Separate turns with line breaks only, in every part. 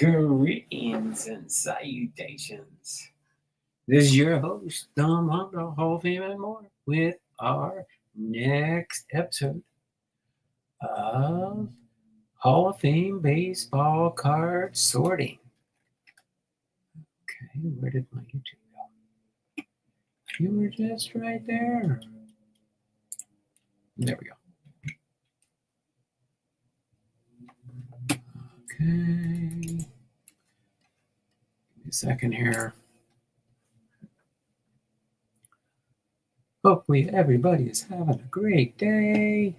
Greetings and salutations. This is your host, Don Hondo, Hall of Fame and more, with our next episode of Hall of Fame baseball card sorting. Okay, where did my YouTube go? You were just right there. There we go. Okay. Give me a second here. Hopefully everybody is having a great day.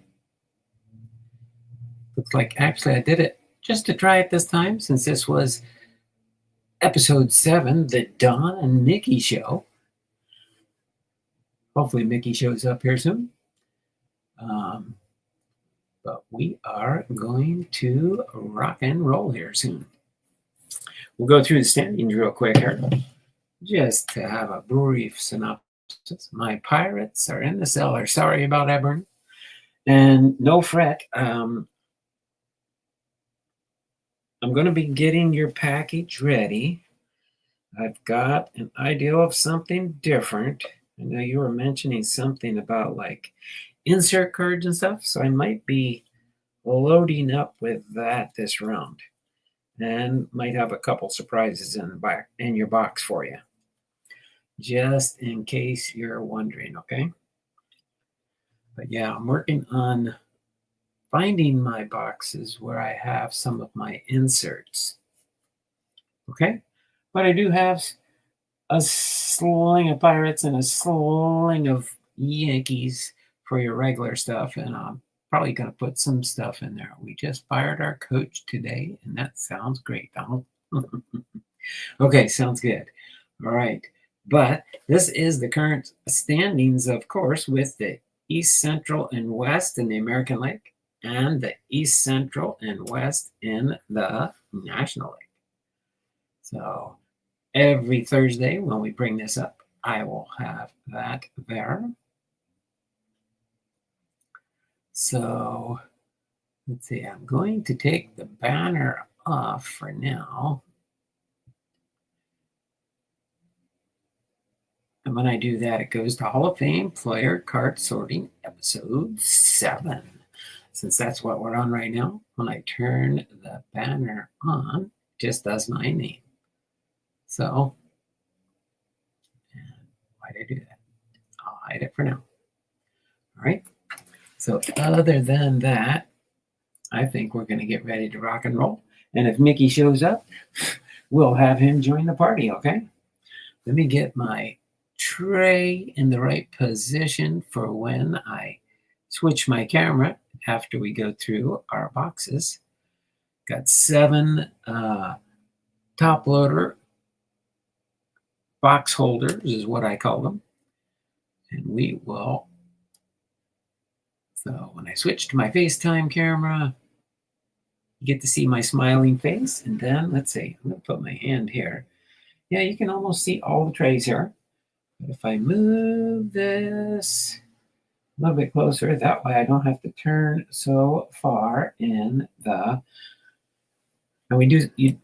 Looks like actually I did it just to try it this time, since this was episode 7, the Don and Mickey show. Hopefully Mickey shows up here soon. But we are going to rock and roll here soon. We'll go through the standings real quick here, just to have a brief synopsis. My Pirates are in the cellar. Sorry about Ebern. And no fret. I'm going to be getting your package ready. I've got an idea of something different. I know you were mentioning something about like insert cards and stuff, so I might be loading up with that this round, and might have a couple surprises in your box for you, just in case you're wondering. Okay, but yeah, I'm working on finding my boxes where I have some of my inserts. Okay, but I do have a sling of Pirates and a sling of Yankees for your regular stuff, and I'm probably going to put some stuff in there. We just fired our coach today, and that sounds great, Donald. Okay, sounds good. All right, but this is the current standings, of course, with the East, Central, and West in the American League, and the East, Central, and West in the National League. So every Thursday when we bring this up, I will have that there. So let's see, I'm going to take the banner off for now. And when I do that, it goes to Hall of Fame Player Card Sorting Episode 7. Since that's what we're on right now, when I turn the banner on, it just does my name. So, why did I do that? I'll hide it for now. All right. So other than that, I think we're going to get ready to rock and roll. And if Mickey shows up, we'll have him join the party, okay? Let me get my tray in the right position for when I switch my camera after we go through our boxes. Got 7 top loader box holders is what I call them. And we will, so when I switch to my FaceTime camera, you get to see my smiling face. And then let's see, I'm going to put my hand here. Yeah, you can almost see all the trays here. But if I move this a little bit closer, that way I don't have to turn so far in the, and we do, you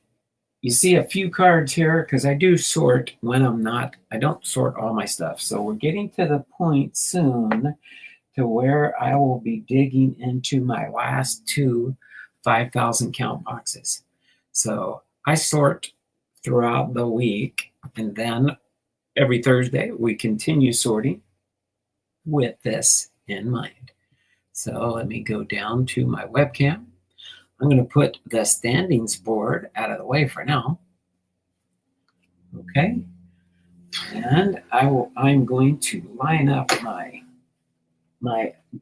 see a few cards here because I do sort when I don't sort all my stuff. So we're getting to the point soon to where I will be digging into my last 2 5,000 count boxes. So I sort throughout the week, and then every Thursday we continue sorting with this in mind. So let me go down to my webcam. I'm going to put the standings board out of the way for now. Okay. And I'm going to line up my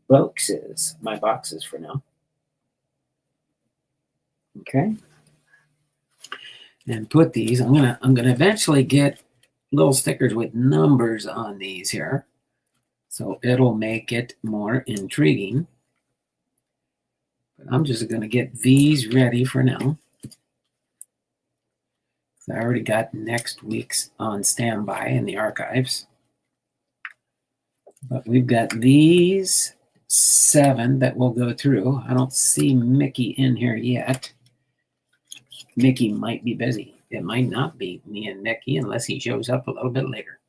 boxes for now. Okay. And put these, I'm gonna eventually get little stickers with numbers on these here. So it'll make it more intriguing. But I'm just going to get these ready for now. I already got next week's on standby in the archives. But we've got these 7 that we'll go through. I don't see Mickey in here yet. Mickey might be busy. It might not be me and Mickey unless he shows up a little bit later.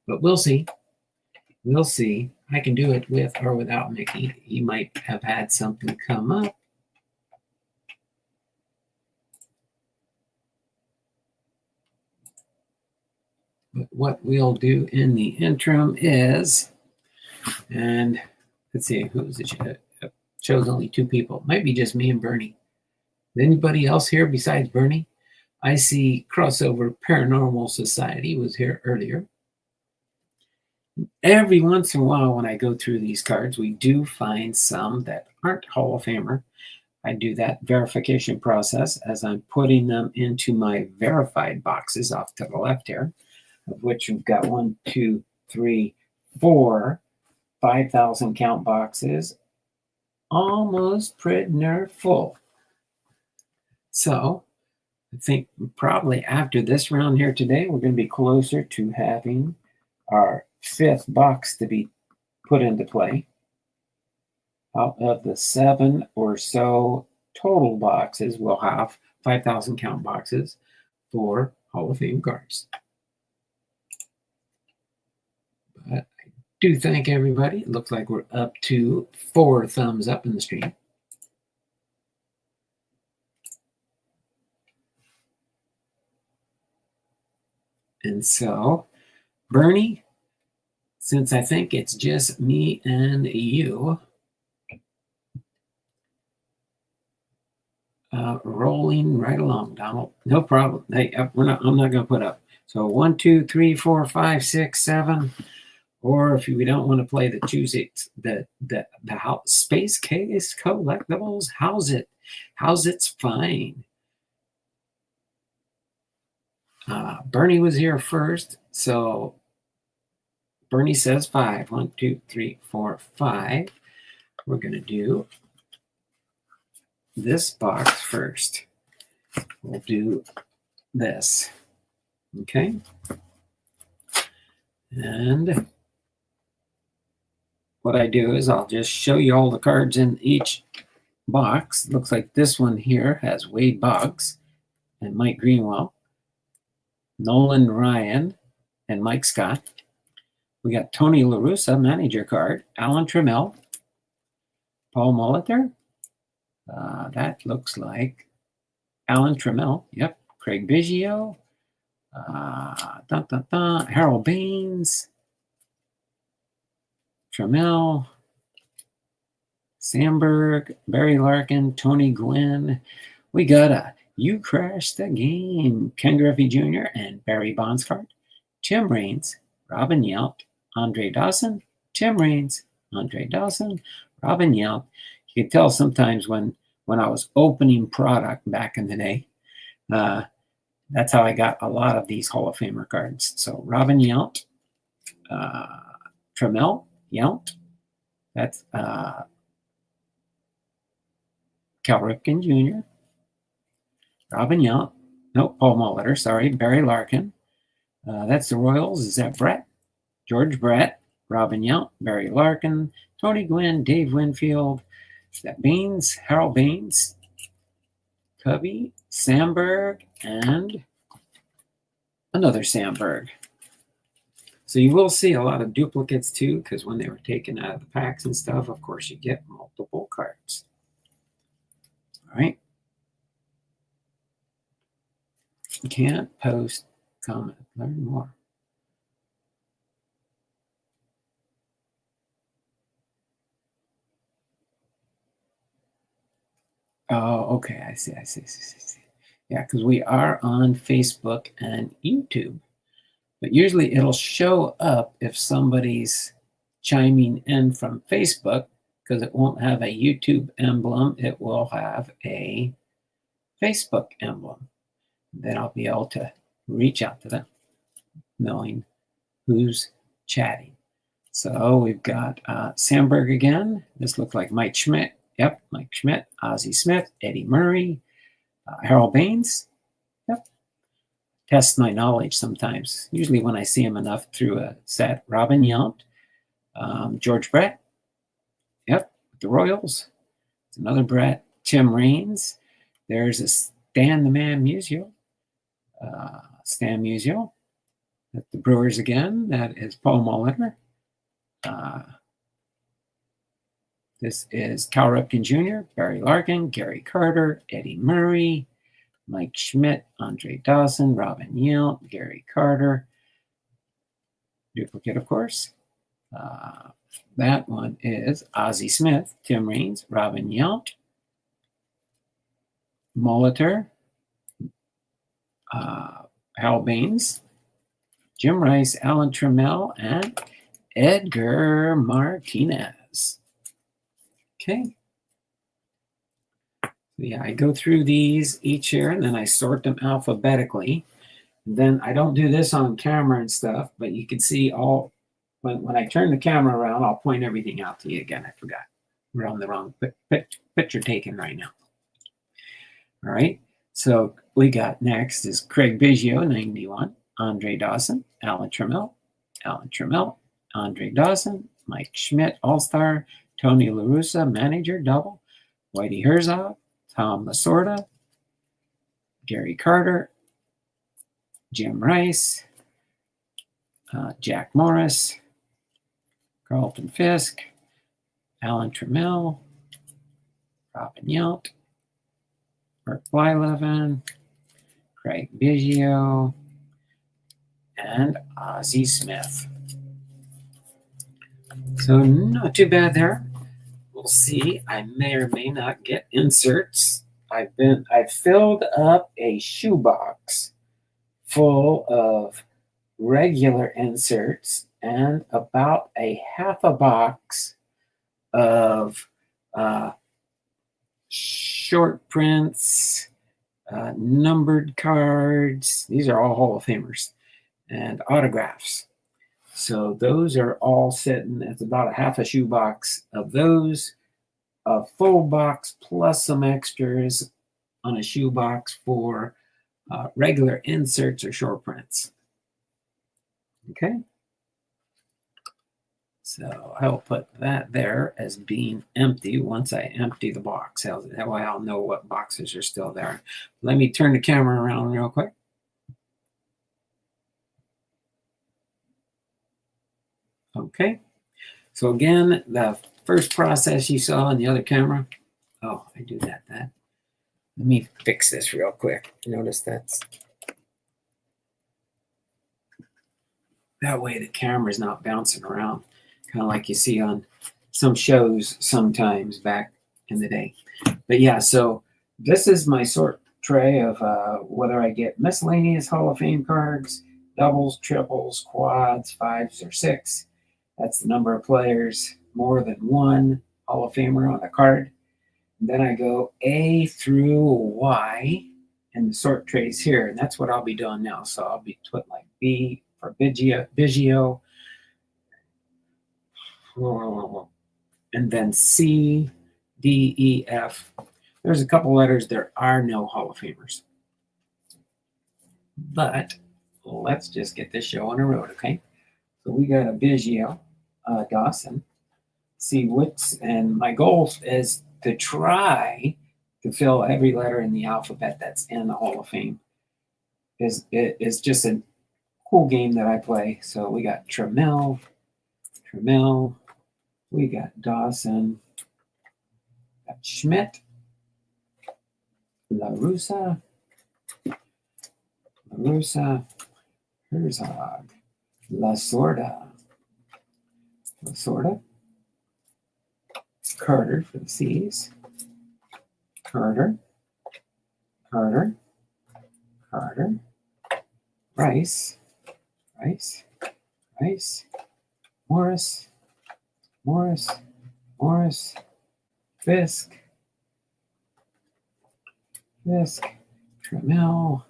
But we'll see. We'll see. I can do it with or without Mickey. He might have had something come up. But what we'll do in the interim is, and let's see, who's it? Shows only 2 people. Might be just me and Bernie. Is anybody else here besides Bernie? I see Crossover Paranormal Society was here earlier. Every once in a while, when I go through these cards, we do find some that aren't Hall of Famer. I do that verification process as I'm putting them into my verified boxes off to the left here, of which we've got 1, 2, 3, 4, 5,000 count boxes, almost pretty near full. So I think probably after this round here today, we're going to be closer to having our 5th box to be put into play. Out of the 7 or so total boxes, we'll have 5,000 count boxes for Hall of Fame cards. But I do thank everybody. It looks like we're up to 4 thumbs up in the stream. And so, Bernie, since I think it's just me and you, rolling right along, Donald. No problem. Hey, I'm not going to put up. So 1, 2, 3, 4, 5, 6, 7. Or if we don't want to play the choose it, the Space Case Collectibles, how's it? How's it's fine. Bernie was here first, so Bernie says 5. 1, 2, 3, 4, 5. We're going to do this box first. We'll do this. Okay. And what I do is I'll just show you all the cards in each box. Looks like this one here has Wade Boggs and Mike Greenwell, Nolan Ryan, and Mike Scott. We got Tony La Russa, manager card, Alan Trammell, Paul Molitor. That looks like Alan Trammell. Yep. Craig Biggio, Harold Baines, Trammell, Sandberg, Barry Larkin, Tony Gwynn. We got a You Crashed the Game, Ken Griffey Jr. and Barry Bonds card, Tim Raines, Robin Yount, Andre Dawson, Tim Raines, Andre Dawson, Robin Yount. You could tell sometimes when I was opening product back in the day, that's how I got a lot of these Hall of Famer cards. So Robin Yount, Trammell, Yount, that's Cal Ripken Jr., Robin Yount, no, Paul Molitor, sorry, Barry Larkin. That's the Royals. Is that Brett? George Brett, Robin Yount, Barry Larkin, Tony Gwynn, Dave Winfield. Is that Baines? Harold Baines, Cubby, Sandberg, and another Sandberg. So you will see a lot of duplicates too, because when they were taken out of the packs and stuff, of course, you get multiple cards. All right. You can't post, comment, learn more. Oh, okay. I see. Yeah, because we are on Facebook and YouTube. But usually it'll show up if somebody's chiming in from Facebook, because it won't have a YouTube emblem. It will have a Facebook emblem. Then I'll be able to reach out to them, knowing who's chatting. So we've got Sandberg again. This looks like Mike Schmidt. Yep, Mike Schmidt, Ozzie Smith, Eddie Murray, Harold Baines. Yep. Test my knowledge sometimes, usually when I see him enough through a set. Robin Yount, George Brett. Yep, the Royals. It's another Brett. Tim Raines. There's a Stan the Man Musial. Stan Musial. At the Brewers again, that is Paul Molitor. This is Cal Ripken Jr., Barry Larkin, Gary Carter, Eddie Murray, Mike Schmidt, Andre Dawson, Robin Yount, Gary Carter. Duplicate, of course. That one is Ozzie Smith, Tim Raines, Robin Yount, Molitor, Hal Baines, Jim Rice, Alan Trammell, and Edgar Martinez. Okay. Yeah, I go through these each year, and then I sort them alphabetically. And then I don't do this on camera and stuff, but you can see all, when I turn the camera around, I'll point everything out to you again. I forgot. We're on the wrong picture taken right now. All right. So we got next is Craig Biggio, 91, Andre Dawson, Alan Trammell, Andre Dawson, Mike Schmidt, All-Star, Tony La Russa, Manager, Double, Whitey Herzog, Tom Lasorda, Gary Carter, Jim Rice, Jack Morris, Carlton Fisk, Alan Trammell, Robin Yount, Bert Blyleven, Craig Biggio, and Ozzie Smith. So not too bad there. We'll see. I may or may not get inserts. I've filled up a shoebox full of regular inserts and about a half a box of short prints, numbered cards. These are all Hall of Famers, and autographs. So those are all sitting. It's about a half a shoebox of those, a full box plus some extras on a shoebox for regular inserts or short prints. Okay. So I will put that there as being empty once I empty the box. That way I'll know what boxes are still there. Let me turn the camera around real quick. Okay. So again, the first process you saw in the other camera. Oh, I do that. Let me fix this real quick. Notice that way the camera's not bouncing around, kind of like you see on some shows sometimes back in the day. But yeah, so this is my sort tray of whether I get miscellaneous Hall of Fame cards, doubles, triples, quads, 5s, or 6. That's the number of players, more than one Hall of Famer on a card. And then I go A through Y in the sort trays here, and that's what I'll be doing now. So I'll be putting like B for Biggio, and then C, D, E, F. There's a couple letters. There are no Hall of Famers. But let's just get this show on the road, okay? So we got a Biggio, Dawson. See what's, and my goal is to try to fill every letter in the alphabet that's in the Hall of Fame. It's just a cool game that I play. So we got Trammell, we got Dawson, got Schmidt, La Russa, Herzog, Lasorda, Carter for the C's, Carter, Rice, Morris, Fisk, Trammell,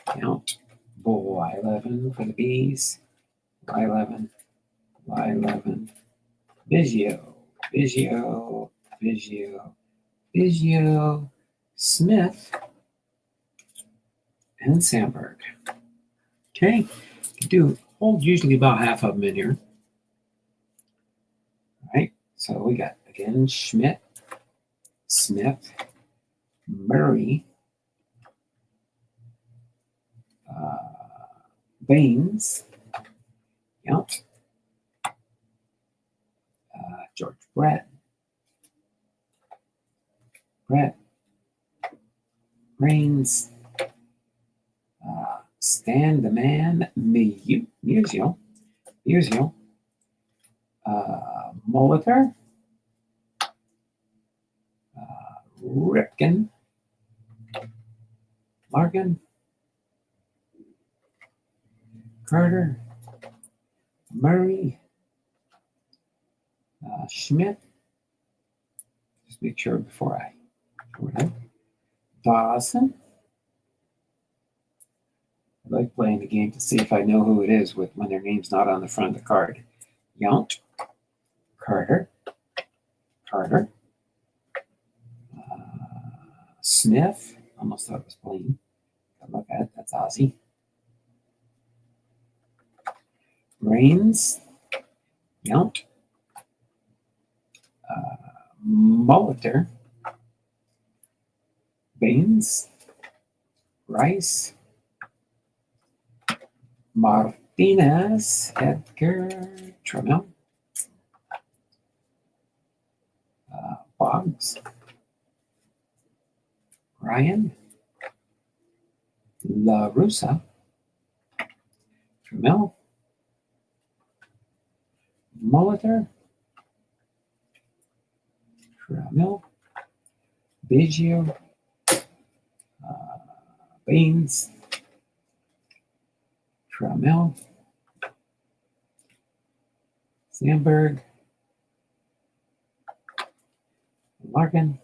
Count, Y11 for the B's, Y11, Biggio, Smith, and Sandberg. Okay, hold usually about half of them in here. All right, so we got again Schmidt, Smith, Murray, Baines, yep, George Brett, Reigns, Stan the Man, Musial, Molitor, Ripken, Larkin, Carter, Murray, Schmidt. Just make sure before I go it out. Dawson. I like playing the game to see if I know who it is when their name's not on the front of the card. Yount, Carter, Smith. Almost thought it was Blaine. Look at it. That's Ozzy. Reigns, Yount, Molitor, Baines, Rice, Martinez, Edgar, Trammell, Boggs, Ryan, La Russa, Trammell, Molitor, Trammell, Biggio, Baines, Trammell, Sandberg, Larkin,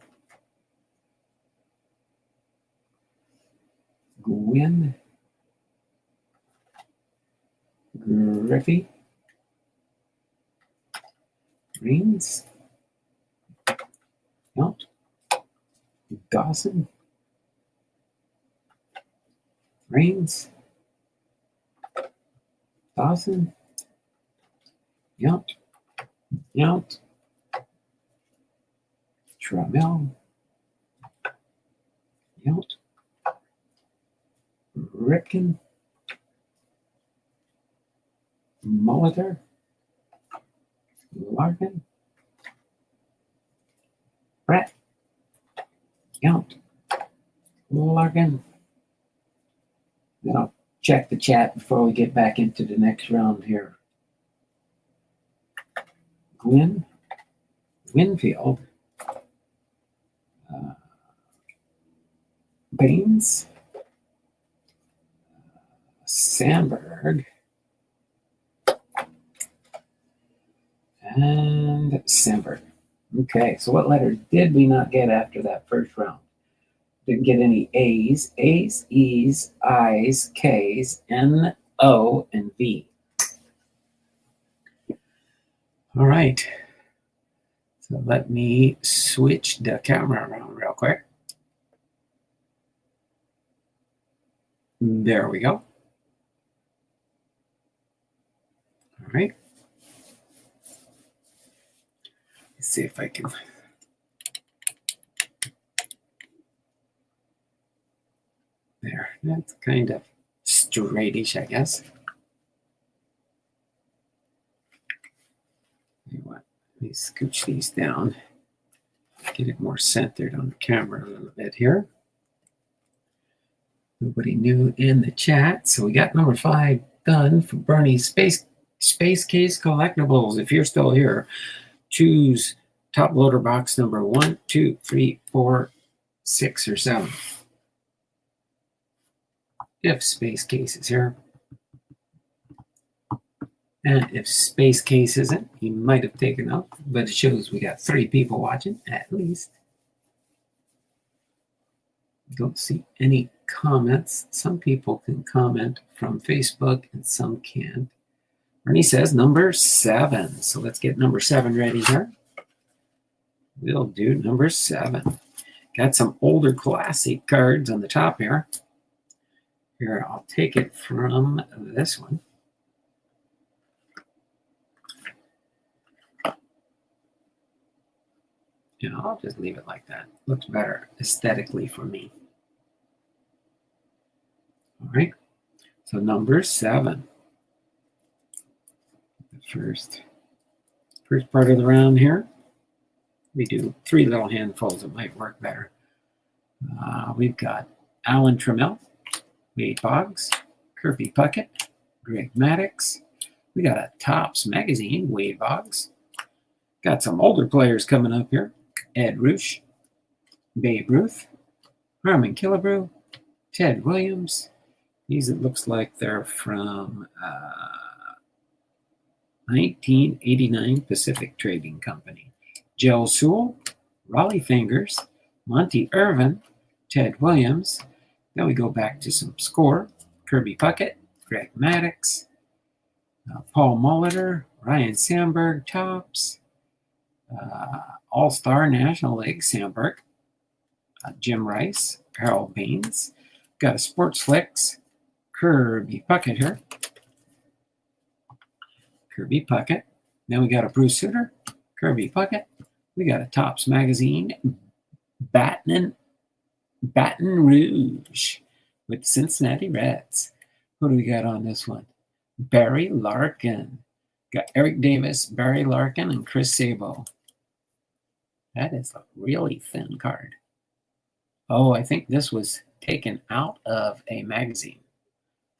Gwynn, Griffey, Reigns, Yount, Dawson, Reigns, Dawson, Yount, Trammell, Yount, Ripken, Molitor, Larkin, Brett, Yount, Larkin. Then I'll check the chat before we get back into the next round here. Gwynn, Winfield, Baines, Sandberg, and Sandberg. Okay, so what letter did we not get after that first round? Didn't get any A's, E's, I's, K's, N, O, and V. All right. So let me switch the camera around real quick. There we go. All right. Let's see if I can. There. That's kind of straightish, I guess. Let me scooch these down. Get it more centered on the camera a little bit here. Nobody new in the chat. So we got number 5 done for Bernie's Space Case Collectibles. If you're still here, choose top loader box number 1, 2, 3, 4, 6, or 7. If Space Case is here. And if Space Case isn't, he might have taken off, but it shows we got 3 people watching, at least. Don't see any comments. Some people can comment from Facebook and some can't. Ernie says number 7. So let's get number 7 ready here. We'll do number 7. Got some older classic cards on the top here. Here, I'll take it from this one. I'll just leave it like that. Looks better aesthetically for me. All right. So number 7. The first part of the round here. We do 3 little handfuls. It might work better. We've got Alan Trammell, Wade Boggs, Kirby Puckett, Greg Maddux. We got a Topps magazine, Wade Boggs. Got some older players coming up here. Ed Roosh, Babe Ruth, Harmon Killebrew, Ted Williams. These, it looks like they're from 1989 Pacific Trading Company. Joe Sewell, Raleigh Fingers, Monty Irvin, Ted Williams. Then we go back to some score. Kirby Puckett, Greg Maddux, Paul Molitor, Ryan Sandberg, Topps, All-Star National League, Sandberg, Jim Rice, Harold Baines. Got a Sports Flicks, Kirby Puckett here. Kirby Puckett. Then we got a Bruce Sutter, Kirby Puckett. We got a Topps magazine, Baton Rouge with Cincinnati Reds. Who do we got on this one? Barry Larkin. Got Eric Davis, Barry Larkin, and Chris Sabo. That is a really thin card. Oh, I think this was taken out of a magazine.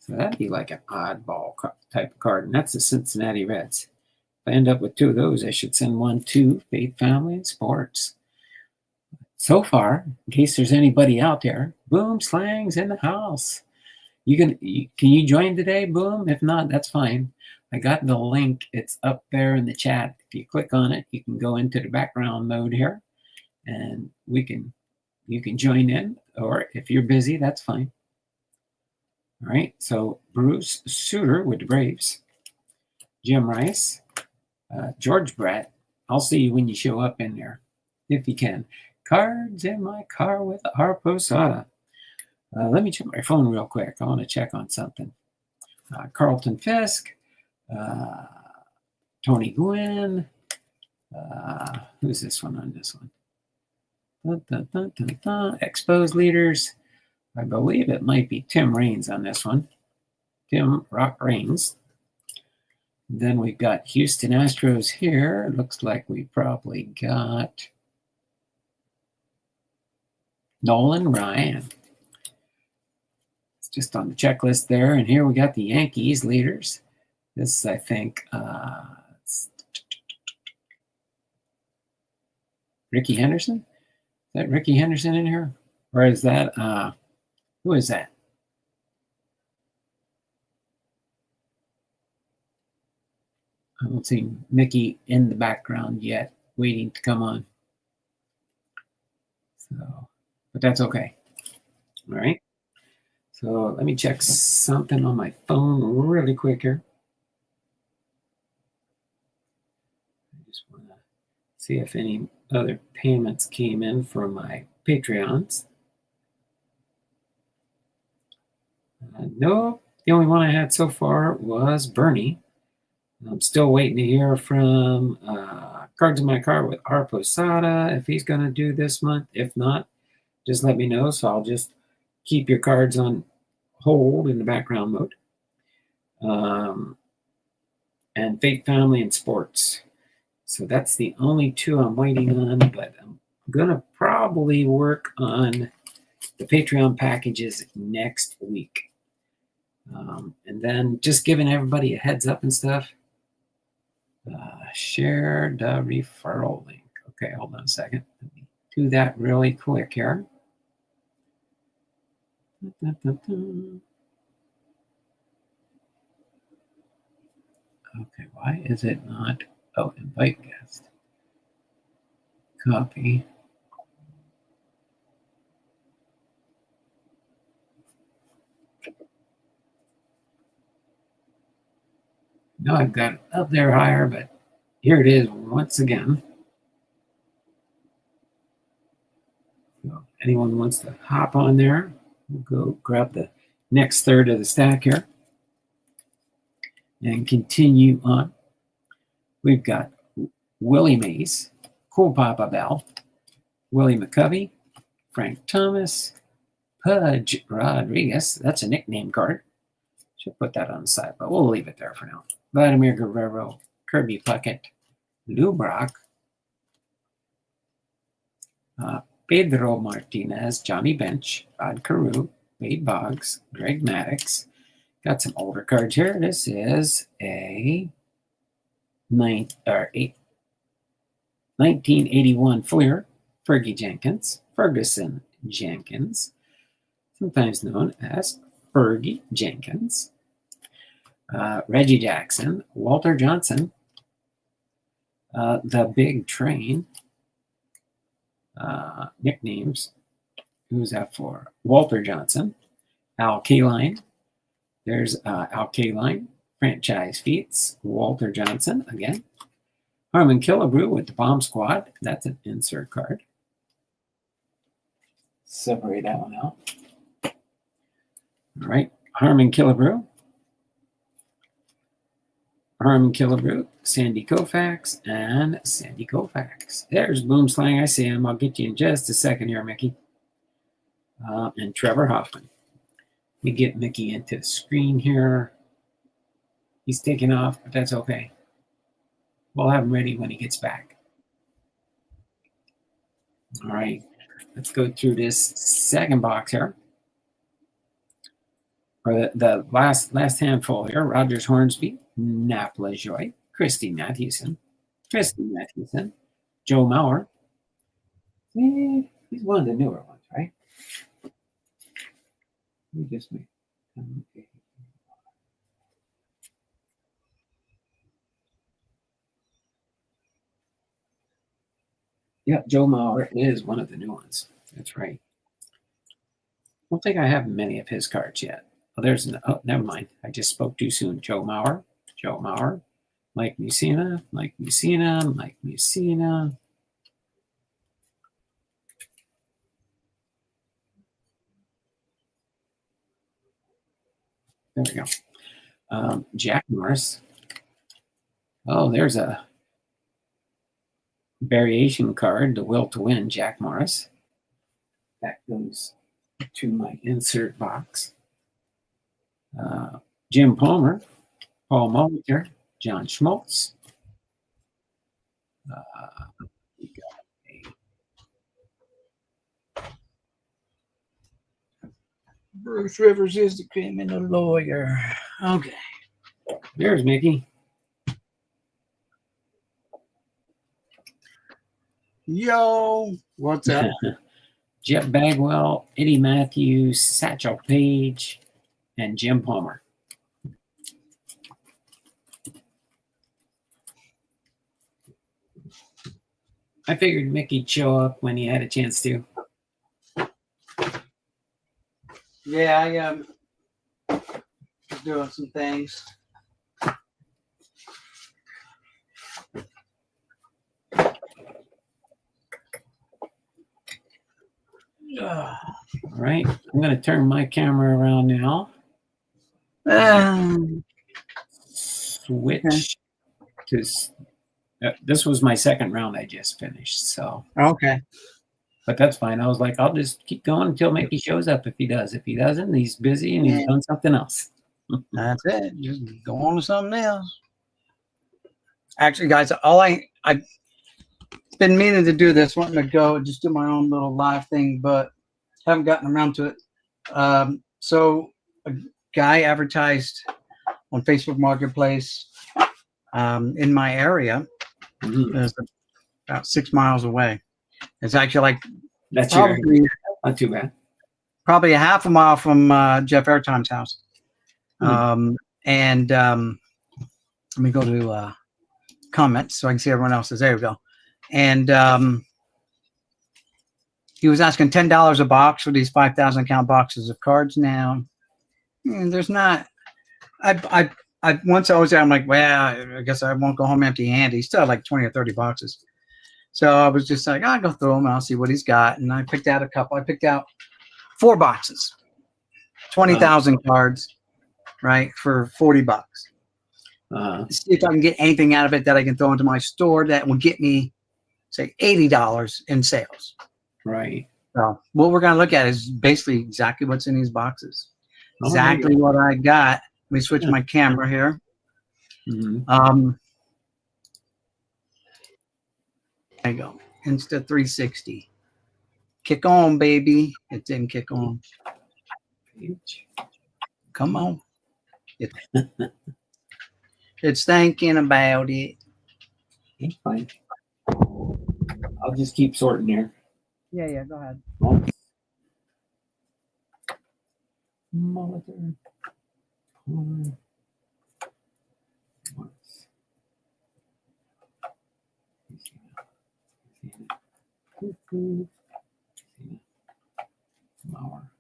So that'd be like an oddball type of card, and that's the Cincinnati Reds. If I end up with 2 of those, I should send one to Faith, Family, and Sports. So far, in case there's anybody out there, Boom Slang's in the house. Can you join today, Boom? If not, that's fine. I got the link. It's up there in the chat. If you click on it, you can go into the background mode here, and you can join in. Or if you're busy, that's fine. All right. So Bruce Sutter with the Braves, Jim Rice, George Brett. I'll see you when you show up in there, if you can. Cards in my car with Posada. Let me check my phone real quick. I want to check on something. Carlton Fisk, Tony Gwynn. Who's this one on this one? Exposed leaders. I believe it might be Tim Raines on this one. Tim Rock Raines. Then we've got Houston Astros here. It looks like we probably got Nolan Ryan. It's just on the checklist there. And here we got the Yankees leaders. This, I think, Ricky Henderson? Is that Ricky Henderson in here? Or is that, who is that? I don't see Mickey in the background yet, waiting to come on. So, but that's okay. All right. So let me check something on my phone really quick here. I just want to see if any other payments came in from my Patreons. No, the only one I had so far was Bernie. I'm still waiting to hear from Cards in My Car with R. Posada if he's going to do this month. If not, just let me know. So I'll just keep your cards on hold in the background mode. And Faith, Family, and Sports. So that's the only 2 I'm waiting on, but I'm going to probably work on the Patreon packages next week. And then just giving everybody a heads up and stuff. Share the referral link. Okay, hold on a second. Let me do that really quick here. Okay, why is it not? Oh, invite guest. Copy. No, I've got it up there higher, but here it is once again. So anyone wants to hop on there, we'll go grab the next third of the stack here and continue on. We've got Willie Mays, Cool Papa Bell, Willie McCovey, Frank Thomas, Pudge Rodriguez. That's a nickname card. Should put that on the side, but we'll leave it there for now. Vladimir Guerrero, Kirby Puckett, Lou Brock, Pedro Martinez, Johnny Bench, Rod Carew, Wade Boggs, Greg Maddox. Got some older cards here. This is a 1981 Fleer, Fergie Jenkins, Ferguson Jenkins, sometimes known as Fergie Jenkins, Reggie Jackson, Walter Johnson, The Big Train, nicknames. Who's that for? Walter Johnson, Al Kaline. There's Al Kaline, franchise feats, Walter Johnson again. Harmon Killebrew with the Bomb Squad. That's an insert card. Separate that one out. All right, Harmon Killebrew, Sandy Koufax, and Sandy Koufax. There's Boomslang. I see him. I'll get you in just a second here, Mickey. And Trevor Hoffman. Let me get Mickey into the screen here. He's taking off, but that's okay. We'll have him ready when he gets back. All right, let's go through this second box here. Or the last handful here. Rogers Hornsby, Nap LaJoie, Christy Mathewson, Joe Mauer. He's one of the newer ones, right? Let me just make. Okay. Yeah, Joe Mauer is one of the new ones. That's right. I don't think I have many of his cards yet. Oh, never mind. I just spoke too soon. Joe Mauer, Mike Mussina. There we go. Jack Morris. Oh, there's a variation card, the Will to Win, Jack Morris. That goes to my insert box. Jim Palmer, Paul Molitor, John Schmaltz. Bruce Rivers is the criminal lawyer. Okay. There's Mickey.
Yo, what's up?
Jeff Bagwell, Eddie Matthews, Satchel Paige, and Jim Palmer. I figured Mickey'd show up when he had a chance to.
Yeah, I doing some things.
All right, I'm going to turn my camera around now. Switch to. This was my second round I just finished, so.
Okay.
But that's fine. I was like, I'll just keep going until Mickey shows up if he does. If he doesn't, he's busy and he's done something else.
That's it. Just go on to something else. Actually, guys, I've been meaning to do this, wanting to go just do my own little live thing, but haven't gotten around to it. So a guy advertised on Facebook Marketplace in my area. It's about 6 miles away. It's actually like
that's
probably,
not too bad.
Probably a half a mile from Jeff Airtime's house. Let me go to comments so I can see everyone else's. There we go. And he was asking $10 a box for these 5,000 count boxes of cards. Now, there's not. I once I was there, I'm like, well, I guess I won't go home empty-handed. He still had like 20 or 30 boxes. So I was just like, I'll go through them and I'll see what he's got. And I picked out a couple. I picked out 4 boxes, 20,000 cards, right, for $40. See if I can get anything out of it that I can throw into my store that will get me, say, $80 in sales.
Right.
So what we're going to look at is basically exactly what's in these boxes.
Oh, there you
Exactly
go.
what I got. Let me switch
Yeah.
my camera here.
Mhm.
There you go. Insta360. Kick on, baby. It didn't kick on.
Page.
Come on. It's thinking about it.
That's fine. I'll just keep sorting here.
Yeah, go ahead.
Mother. Flower.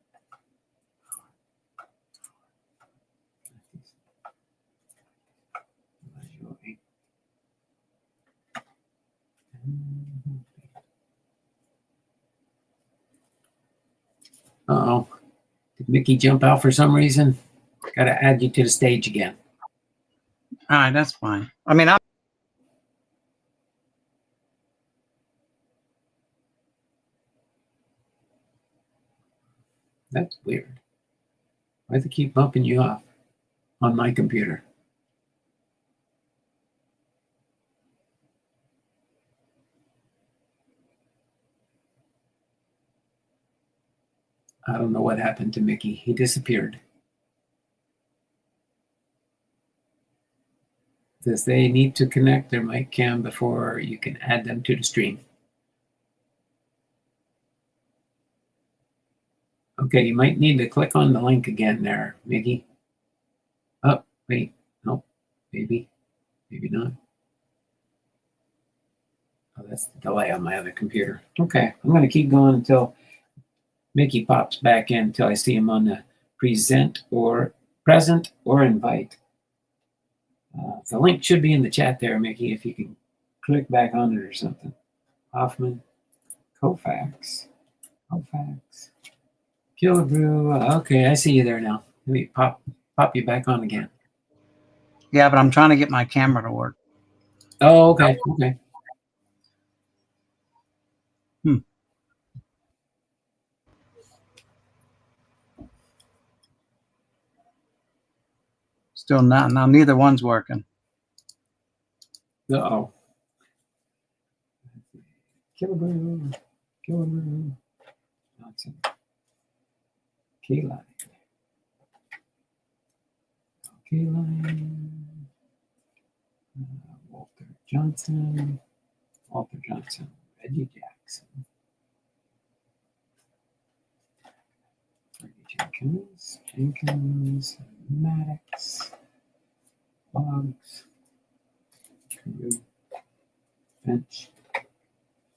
Uh-oh. Did Mickey jump out for some reason? Got to add you to the stage again.
All right, that's fine. I mean,
That's weird. Why does it keep bumping you off on my computer? I don't know what happened to Mickey. He disappeared. Says they need to connect their mic cam before you can add them to the stream. Okay, you might need to click on the link again there, Mickey. Oh, wait. Nope. Maybe. Maybe not. Oh, that's the delay on my other computer. Okay, I'm going to keep going until Mickey pops back in until I see him on the present or invite. The link should be in the chat there, Mickey, if you can click back on it or something. Hoffman, Kofax, Killebrew. Okay, I see you there now. Let me pop you back on again.
yeah, but I'm trying to get my camera to work.
Oh, okay, okay.
Still not. Now neither one's working.
Uh-oh. Killebrew. Johnson. Keyline. Walter Johnson. Reggie Jackson. Jenkins. Maddox. Boggs. Carew. Finch.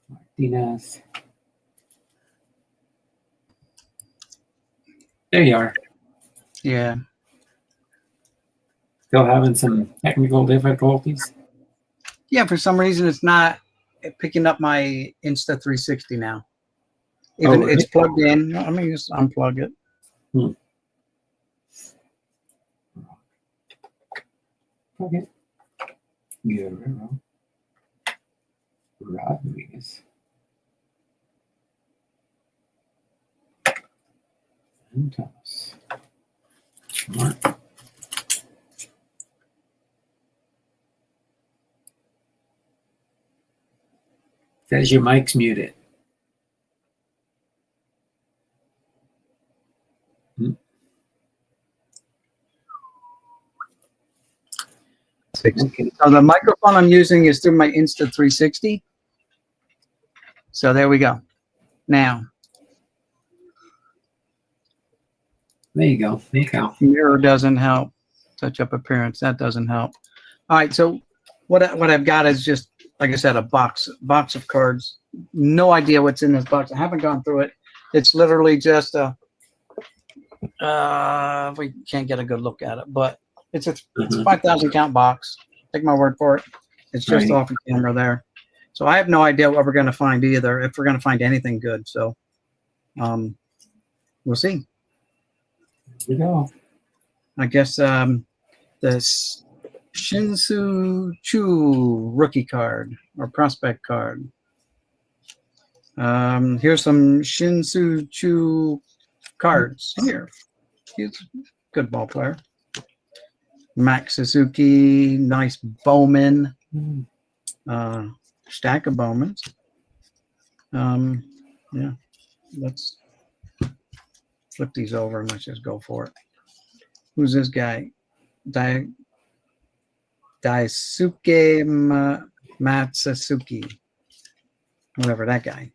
Martinez. There you are.
Yeah.
Still having some technical difficulties?
Yeah, for some reason it's not picking up my Insta360 now. Even
really?
it's plugged in. Let me just unplug it.
Okay. Guerrero. Rodriguez. And Thomas. Mark. Says your mic's muted. Okay.
So the microphone I'm using is through my Insta360. So there we go. Now.
There you go. Okay.
Mirror doesn't help. Touch up appearance, that doesn't help. All right, so what I've got is just, like I said, a box of cards. No idea what's in this box. I haven't gone through it. It's literally just a we can't get a good look at it, but it's a 5,000 count box. Take my word for it. It's just off the camera there. So I have no idea what we're going to find either, if we're going to find anything good. So we'll see.
Here we go.
I guess the Shinsu Chu rookie card or prospect card. Here's some Shinsu Chu cards. Here, he's a good ball player. Max Suzuki, nice Bowman. Stack of Bowmans. Yeah, let's flip these over and let's just go for it. Who's this guy? Daisuke Matsasuki. Whatever that guy.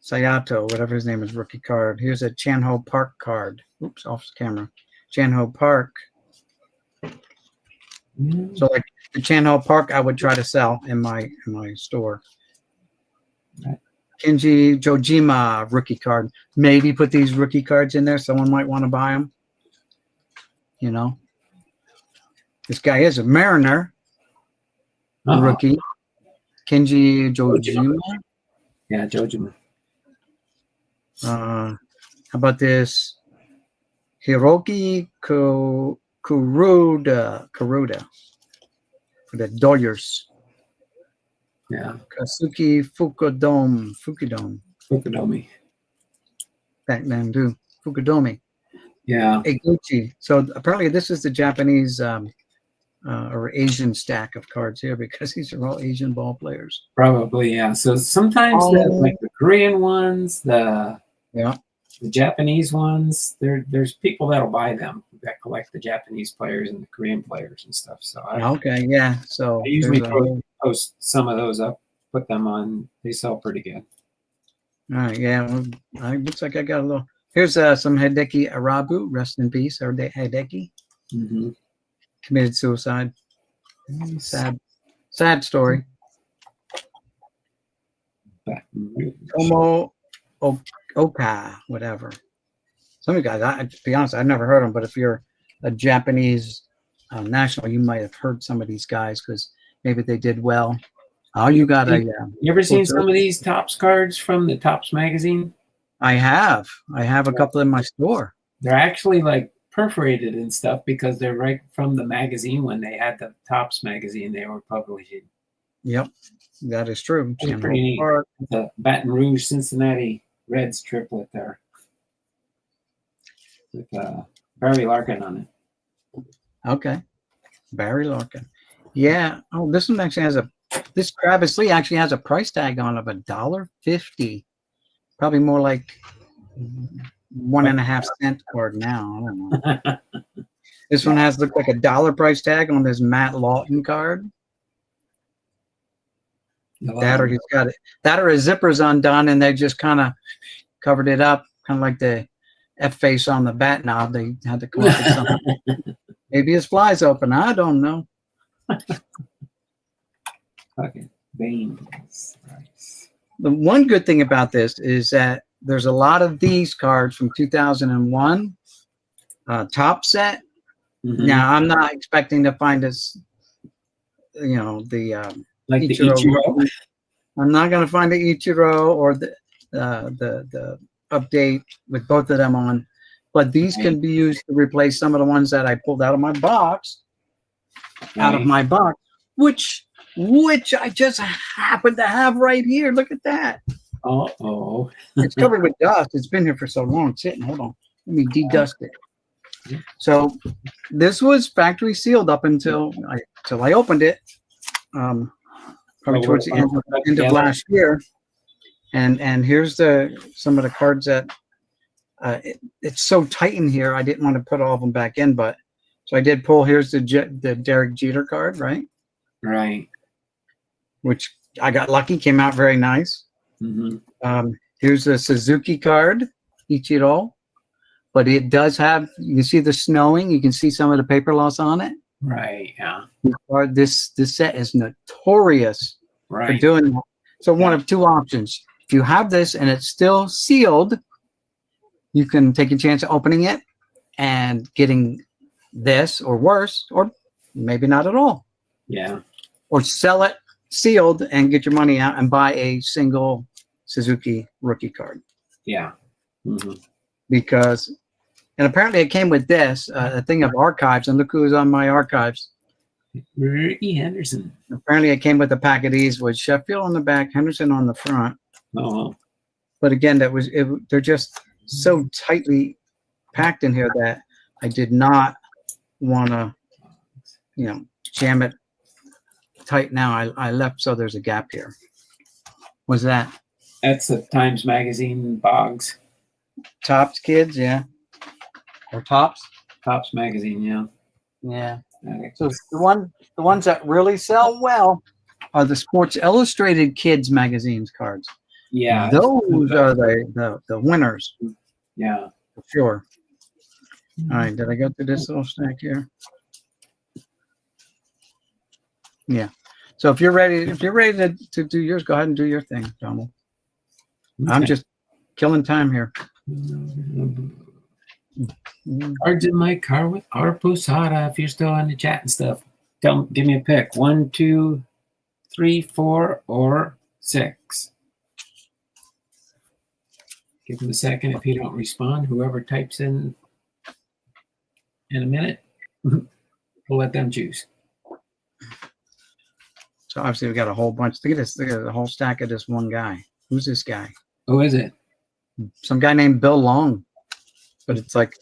Sayato, whatever his name is, rookie card. Here's a Chanho Park card. Oops, off camera. Chanho Park. So like the Chanho Park, I would try to sell in my store. Kenji Jojima rookie card. Maybe put these rookie cards in there. Someone might want to buy them. You know, this guy is a Mariner rookie. Kenji Jojima.
Yeah, Jojima.
How about this? Hiroki Kuruda for the Dodgers.
Yeah.
Kazuki Fukudomi. Back then too. Fukudomi.
Yeah.
Eguchi. So apparently this is the Japanese or Asian stack of cards here because these are all Asian ball players.
Probably, yeah. So sometimes like the Korean ones, the Japanese ones, there's people that'll buy them that collect the Japanese players and the Korean players and stuff. So
okay, yeah. So
I usually post some of those up, put them on. They sell pretty good.
All right, yeah. Well, looks like I got a little. Here's some Hideki Arabu, rest in peace, or Hideki. Committed suicide. Sad story. Tomo Oka, whatever. Some of you guys, to be honest, I've never heard them, but if you're a Japanese national, you might have heard some of these guys because maybe they did well. Oh, you got
you ever seen some of these Topps cards from the Topps magazine?
I have a couple in my store.
They're actually like perforated and stuff because they're right from the magazine when they had the Topps magazine they were publishing.
Yep, that is true.
Pretty neat. The Baton Rouge Cincinnati Reds triplet there with Barry Larkin on it.
Okay, Barry Larkin. Yeah. Oh, this one actually has this Travis Lee actually has a price tag on of $1.50. Probably more like 1.5 cent card now. I don't know. This one has looked like $1 price tag on this Matt Lawton card. That or he's got it. That or his zipper's undone and they just kind of covered it up, kind of like the F face on the bat knob. They had to come up with something. Maybe his fly's open. I don't know.
Okay. Veins. Nice.
The one good thing about this is that there's a lot of these cards from 2001 top set. Now, I'm not expecting to find this, the
like the Ichiro.
I'm not going to find the Ichiro or the update with both of them on, but these can be used to replace some of the ones that I pulled out of my box, which I just happen to have right here. Look at that.
Uh-oh.
It's covered with dust. It's been here for so long. It's sitting. Hold on. Let me de-dust it. So this was factory sealed up until I opened it. Probably towards the end of last year. And here's some of the cards that it's so tight in here. I didn't want to put all of them back in, but so I did pull. Here's the Derek Jeter card, right?
Right.
Which I got lucky, came out very nice. Here's the Suzuki card, Ichiro, but it does have. You can see the snowing. You can see some of the paper loss on it.
Right. Yeah.
This set is notorious for doing that. So one of two options. If you have this and it's still sealed, you can take a chance of opening it and getting this or worse, or maybe not at all.
Yeah.
Or sell it sealed and get your money out and buy a single Suzuki rookie card.
Yeah.
Because, and apparently it came with this, a thing of archives, and look who's on my archives.
Ricky Henderson.
Apparently, it came with a pack of these with Sheffield on the back, Henderson on the front.
Oh,
But again, they're just so tightly packed in here that I did not want to, jam it tight. Now I left so there's a gap here. Was that
that's the Times Magazine Boggs.
Tops Kids? Yeah, or Tops?
Tops Magazine, yeah.
Yeah. So the ones that really sell well are the Sports Illustrated Kids magazines cards.
Yeah.
Those are the winners.
Yeah.
For sure. All right, did I go through this little stack here? Yeah. So if you're ready to do yours, go ahead and do your thing, Donald. Okay. I'm just killing time here.
Cards in my car with our Posada. If you're still in the chat and stuff, give me a pick. 1, 2, 3, 4, or 6. Give him a second. If he don't respond, whoever types in a minute, we'll let them choose.
So obviously we got a whole bunch. Look at this. Look at the whole stack of this one guy. Who's this guy?
Who is it?
Some guy named Bill Long. But it's like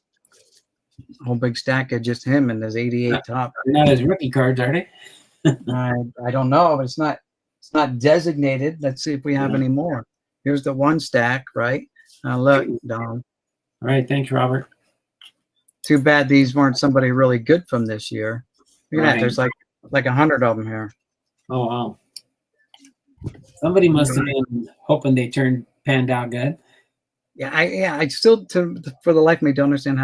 a whole big stack of just him and there's 88 top.
Not his rookie cards, are they?
I don't know. It's not designated. Let's see if we have any more. Here's the one stack, right? Look, Don.
All right, thanks, Robert.
Too bad these weren't somebody really good from this year. Look at that. There's like 100 of them here.
Oh, wow. Somebody must have been hoping they panned out good.
Yeah, I still, for the life of me, don't understand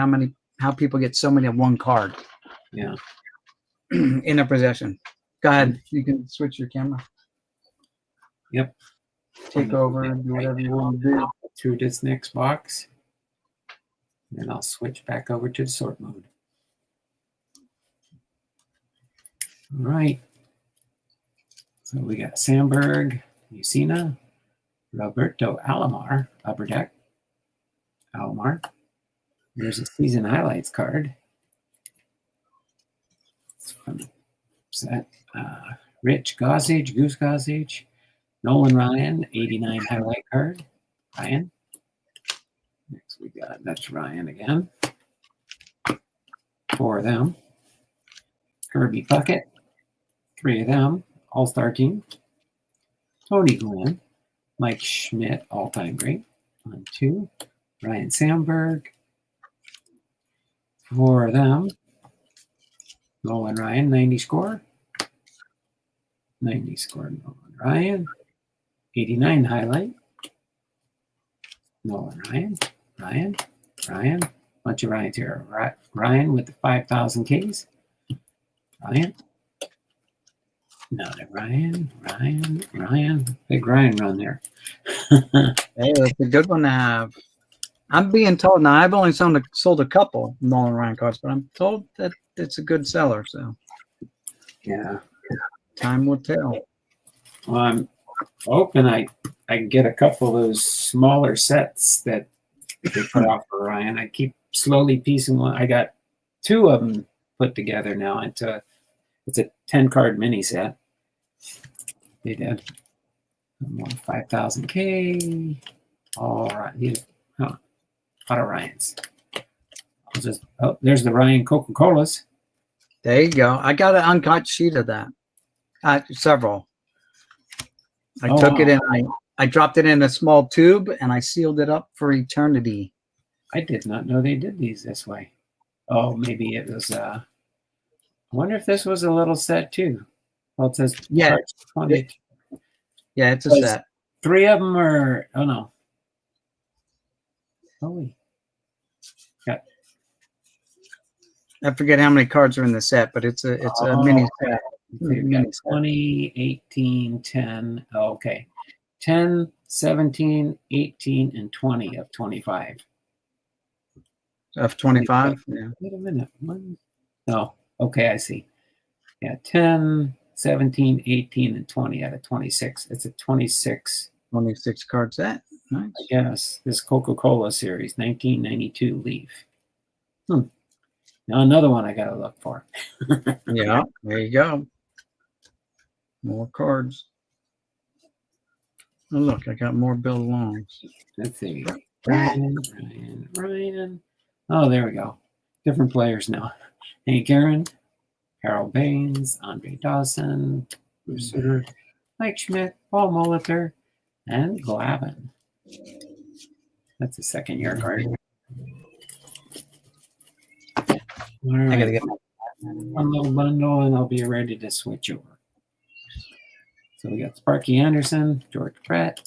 how people get so many of one card.
Yeah.
In their possession. Go ahead. You can switch your camera.
Yep.
Take over and do whatever you want to do.
Through this next box. Then I'll switch back over to the sort mode. All right. So we got Sandberg, Lucina, Roberto Alomar, Upper Deck. Alomar. There's a season highlights card. It's from set. Rich Gossage, Goose Gossage, Nolan Ryan, 89 highlight card. Ryan. Next we got, that's Ryan again. 4 of them. Kirby Puckett. 3 of them. All-Star team. Tony Gwynn. Mike Schmidt, all-time great. 1, 2. Ryan Sandberg. 4 of them. Nolan Ryan, 90 score. 90 score, Nolan Ryan. 89 highlight. Nolan Ryan. Ryan. Bunch of Ryans here. Ryan with the 5,000 Ks. Ryan. Another Ryan. Big Ryan run there.
Hey, that's a good one to have. I'm being told now. I've only sold a couple Nolan Ryan cards, but I'm told that it's a good seller. So,
yeah,
time will tell.
Well, I'm hoping I can get a couple of those smaller sets that they put off for Ryan. I keep slowly piecing one. I got 2 of them put together now. It's a 10-card mini set. They did. 5,000 K. All right. Out of Ryan's. There's the Ryan Coca-Colas.
There you go. I got an uncut sheet of that. Several. I took it in. I dropped it in a small tube and I sealed it up for eternity.
I did not know they did these this way. Oh, maybe it was. I wonder if this was a little set too. Well, it says 20.
Yeah, it's a set.
3 of them are. Oh no. Holy. Yeah.
I forget how many cards are in the set, but it's a mini set.
Mini 20, 18, 10. Oh, okay. 10, 17, 18, and 20 of 25.
Of 25? Yeah.
Wait a minute. No. Okay, I see. Yeah, 10, 17, 18, and 20 out of 26. It's a 26.
26 card set. Nice.
I guess. This Coca-Cola series, 1992 Leaf. Now another one I gotta look for.
Yeah, there you go. More cards. Oh, look, I got more Bill Longs.
Let's see. Ryan. Oh, there we go. Different players now. Hank Aaron, Carol Baines, Andre Dawson, Bruce Sutter, Mike Schmidt, Paul Molitor, and Glavin. That's a second-year card. All right.
I gotta get
one little bundle, and I'll be ready to switch over. So we got Sparky Anderson, George Brett,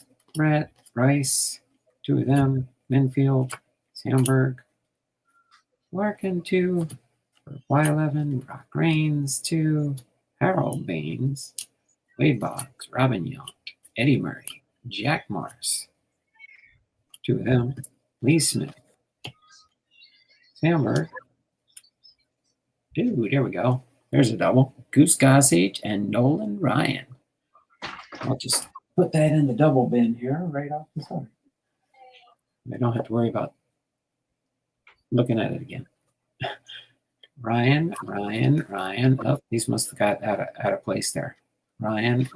Rice, two of them, Minfield, Sandberg, Larkin, two, Y11, Rock Reigns, two, Harold Baines, Wade Boggs, Robin Young, Eddie Murray, Jack Morris, two of them, Lee Smith, Sandberg. Dude, there we go. There's a double. Goose Gossage and Nolan Ryan. I'll just put that in the double bin here right off the start. I don't have to worry about looking at it again. Ryan. Oh, these must have got out of place there. Ryan,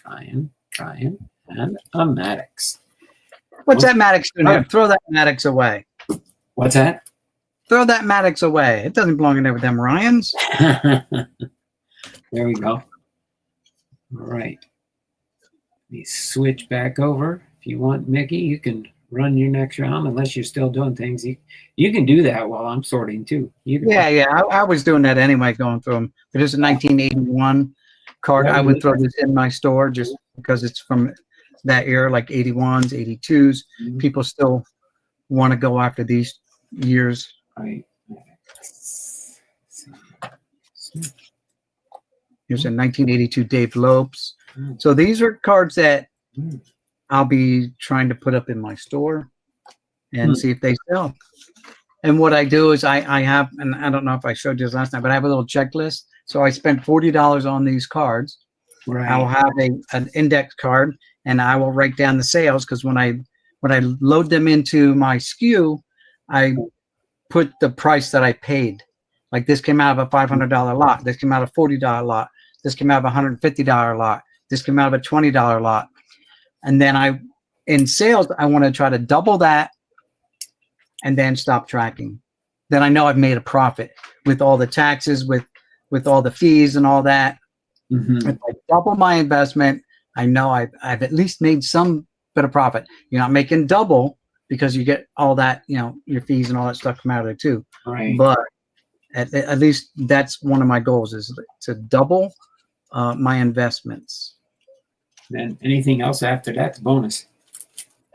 and a Maddox.
What's that Maddox doing here? Throw that Maddox away.
What's that?
Throw that Maddox away. It doesn't belong in there with them Ryans.
There we go. All right. Let me switch back over. If you want, Mickey, you can run your next round unless you're still doing things. You can do that while I'm sorting too.
Yeah. I was doing that anyway, going through them. But it's a 1981 card. I would throw this in my store just because it's from that era, like 81s, 82s.
Mm-hmm.
People still want to go after these years.
Right.
Here's a 1982 Dave Lopes. So these are cards that I'll be trying to put up in my store and see if they sell. And what I do is I have, and I don't know if I showed you this last time, but I have a little checklist. So I spent $40 on these cards.
Right.
I will have an index card, and I will write down the sales because when I load them into my SKU, I put the price that I paid. Like this came out of a $500 lot. This came out of a $40 lot. This came out of a $150 lot. This came out of a $20 lot. And then in sales, I want to try to double that and then stop tracking. Then I know I've made a profit with all the taxes, with all the fees and all that.
Mm-hmm.
If I double my investment, I know I've at least made some bit of profit. You're not making double because you get all that, your fees and all that stuff come out of it too.
Right.
But at least that's one of my goals is to double my investments.
Then anything else after that's bonus.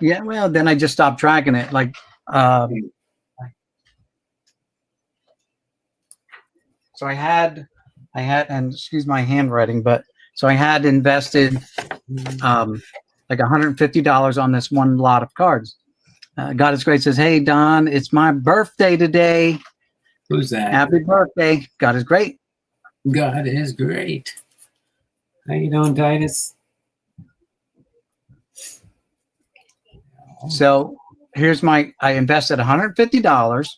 Yeah, well, then I just stopped tracking it. Like, so I had, and excuse my handwriting, but so I had invested like $150 on this one lot of cards. God is Great says, "Hey Don, it's my birthday today."
Who's that?
Happy birthday! God is great.
God is great. How you doing, Titus?
So here's I invested $150.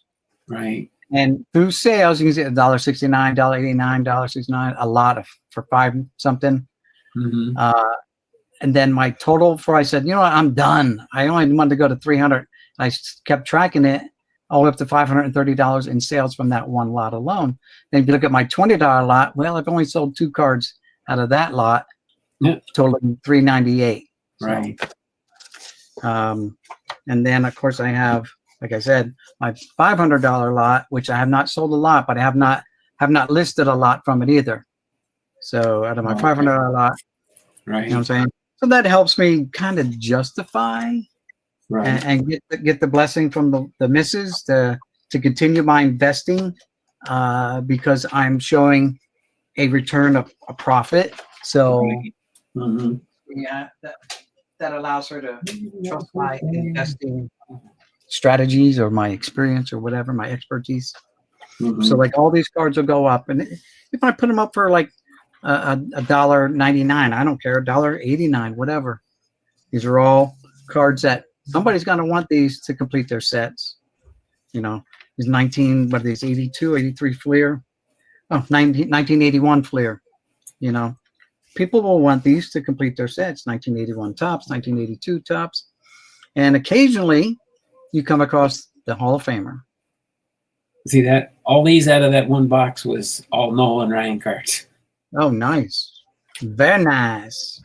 Right.
And through sales, you can see $1.69, $1.89, $1.69, a lot for $5 something.
Mm-hmm.
And then my total I said, what, I'm done. I only wanted to go to 300. I kept tracking it all the way up to $530 in sales from that one lot alone. Then if you look at my $20 lot, well, I've only sold 2 cards out of that lot, totaling $398.
Right.
And then of course I have, like I said, my $500 lot, which I have not sold a lot, but I have not listed a lot from it either. So out of my $500 lot,
right.
You know what I'm saying? So that helps me kind of justify and get the blessing from the missus to continue my investing because I'm showing a return of a profit. So yeah, that allows her to trust my investing strategies or my experience or whatever, my expertise. So like all these cards will go up, and if I put them up for like $1.99, I don't care, $1.89, whatever. These are all cards that somebody's going to want these to complete their sets, These 19, what are these, 82, 83 Fleer? Oh, 1981 Fleer. You know, people will want these to complete their sets. 1981 tops, 1982 tops, and occasionally you come across the Hall of Famer.
See that all these out of that one box was all Nolan Ryan cards.
Oh, nice, very nice.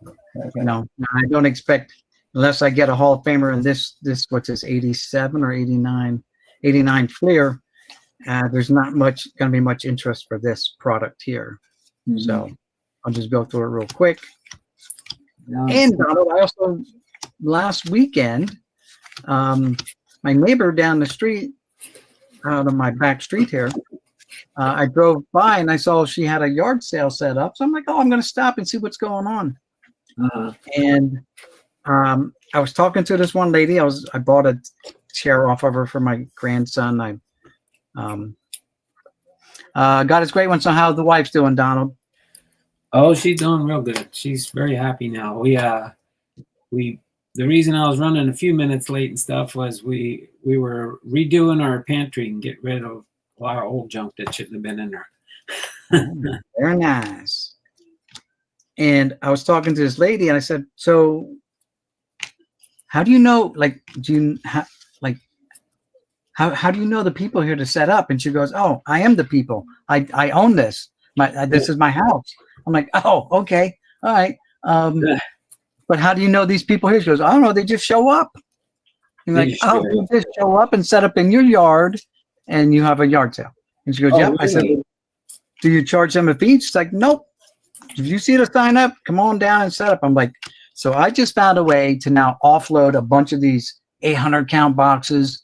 Okay.
You know, I don't expect, unless I get a Hall of Famer in this what's this, 87 or 89 Fleer. There's not much going to be much interest for this product here. Mm-hmm. So I'll just go through it real quick. Nice. And Donald, I also last weekend, my neighbor down the street, out of my back street here, I drove by and I saw she had a yard sale set up. So I'm like, oh, I'm going to stop and see what's going on. And I was talking to this one lady. I bought a chair off of her for my grandson. I got his great one. So how's the wife's doing, Donald?
Oh, she's doing real good. She's very happy now. The reason I was running a few minutes late and stuff was we were redoing our pantry and get rid of a lot of old junk that shouldn't have been in there.
Very nice. And I was talking to this lady and I said, so how do you know, like, how do you know the people here to set up? And she goes, oh, I am the people. I own this. This is my house. I'm like, oh, okay. All right. But how do you know these people here? She goes, I don't know. They just show up. I'm like, oh, you just show up and set up in your yard and you have a yard sale. And she goes, yeah. Really? I said, do you charge them a fee? She's like, nope. If you see the sign up, come on down and set up. I'm like, so I just found a way to now offload a bunch of these 800 count boxes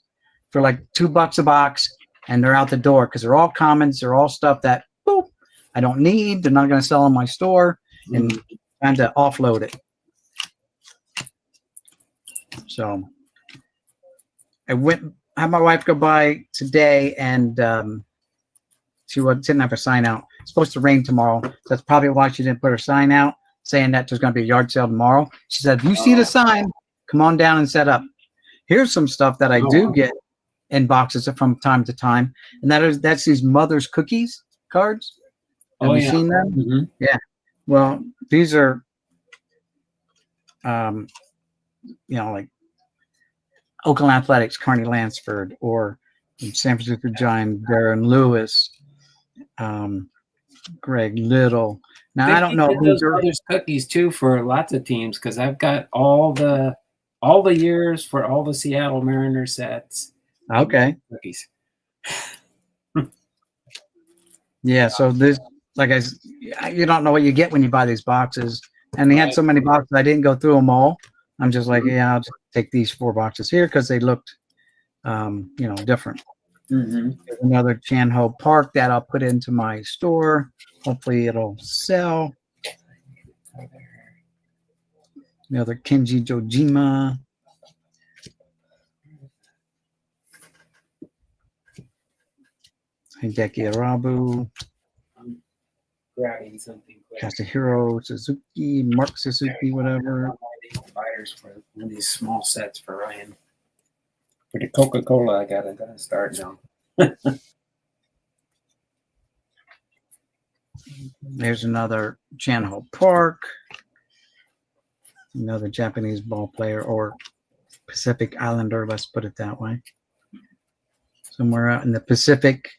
for like $2 a box. And they're out the door because they're all commons. They're all stuff that boop, I don't need. They're not going to sell in my store. And trying to offload it. So I had my wife go by today and she didn't have her sign out. It's supposed to rain tomorrow. So that's probably why she didn't put her sign out saying that there's going to be a yard sale tomorrow. She said, if you see the sign, come on down and set up. Here's some stuff that I do get in boxes from time to time. And that's these Mother's Cookies cards. Have you seen them? Mm-hmm. Yeah. Well, these are, like Oakland Athletics, Carney Lansford, or San Francisco Giant, Darren Lewis, Greg Little. Now, I don't know.
Those Mother's Cookies, too, for lots of teams, because I've got all the years for all the Seattle Mariners sets.
Okay.
Cookies.
Yeah, so this, you don't know what you get when you buy these boxes. And they had so many boxes, I didn't go through them all. I'm just like, yeah, I'll just take these 4 boxes here because they looked, different. Mm-hmm. There's another Chan-Ho Park that I'll put into my store. Hopefully it'll sell. Another Kenji Jojima. Hideki Arabu.
Grabbing something quick.
Kazuhiro Suzuki, Mark Suzuki, whatever.
Buyers for one of these small sets for Ryan. For the Coca-Cola, I gotta start now.
There's another Chan-Ho Park. Another Japanese ball player or Pacific Islander, let's put it that way. Somewhere out in the Pacific.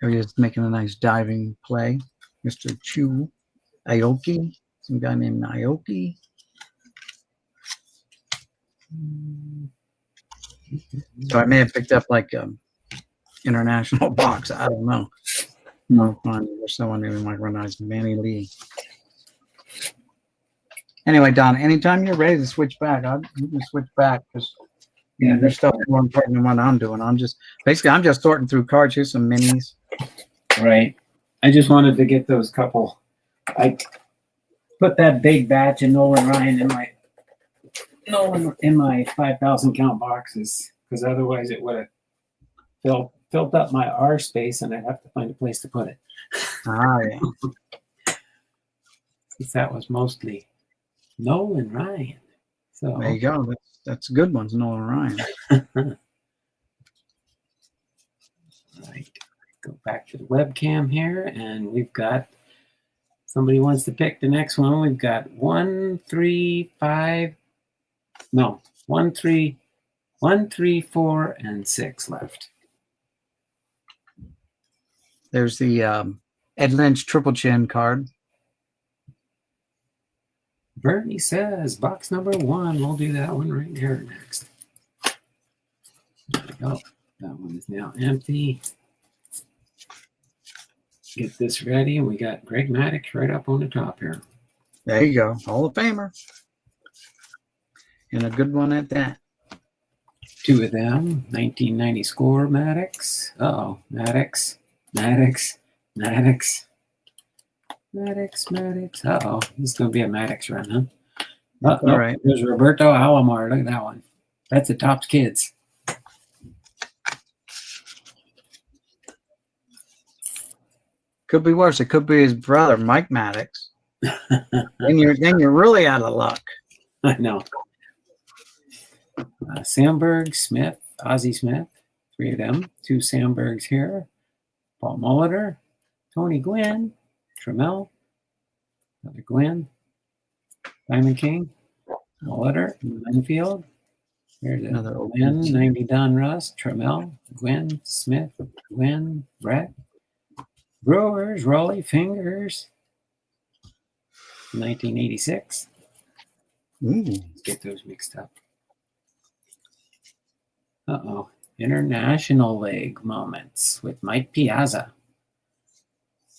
He's making a nice diving play. Mr. Chu Aoki. Some guy named Aoki. So I may have picked up like international box. I don't know. No, there's someone named Mike Renard's Manny Lee. Anyway, Don, anytime you're ready to switch back, you can switch back because your stuff is more important than what I'm doing. I'm just sorting through cards. Here's some minis.
Right. I just wanted to get those couple. I put that big batch of Nolan Ryan in my 5,000 count boxes because otherwise it would have filled up my R space and I'd have to find a place to put it.
Yeah.
Since that was mostly Nolan Ryan. So
there you go. That's good ones, Nolan Ryan.
go back to the webcam here, and we've got somebody wants to pick the next one. We've got 1, 3, 5. No, 1, 3, 1, 3, 4, and 6 left.
There's the Ed Lynch triple chin card.
Bernie says box number 1. We'll do that one right here next. There we go. That one is now empty. Get this ready, and we got Greg Maddux right up on the top here.
There you go. Hall of Famer. And a good one at that.
2 of them. 1990 score, Maddux. Uh-oh. Maddux. Uh-oh. This is going to be a Maddux run, huh?
All right.
There's Roberto Alomar. Look at that one. That's the Topps Kids.
Could be worse. It could be his brother, Mike Maddux. then you're really out of luck.
I know. Sandberg, Smith, Ozzie Smith. 3 of them. 2 Sandbergs here. Paul Molitor, Tony Gwynn, Trammell, another Gwynn, Diamond King, Molitor, Linfield. Here's another Gwynn, 90 Don Russ, Trammell, Gwynn, Smith, Gwynn, Brett, Brewers, Rolly Fingers, 1986. Let's get those mixed up. Uh-oh. International League moments with Mike Piazza.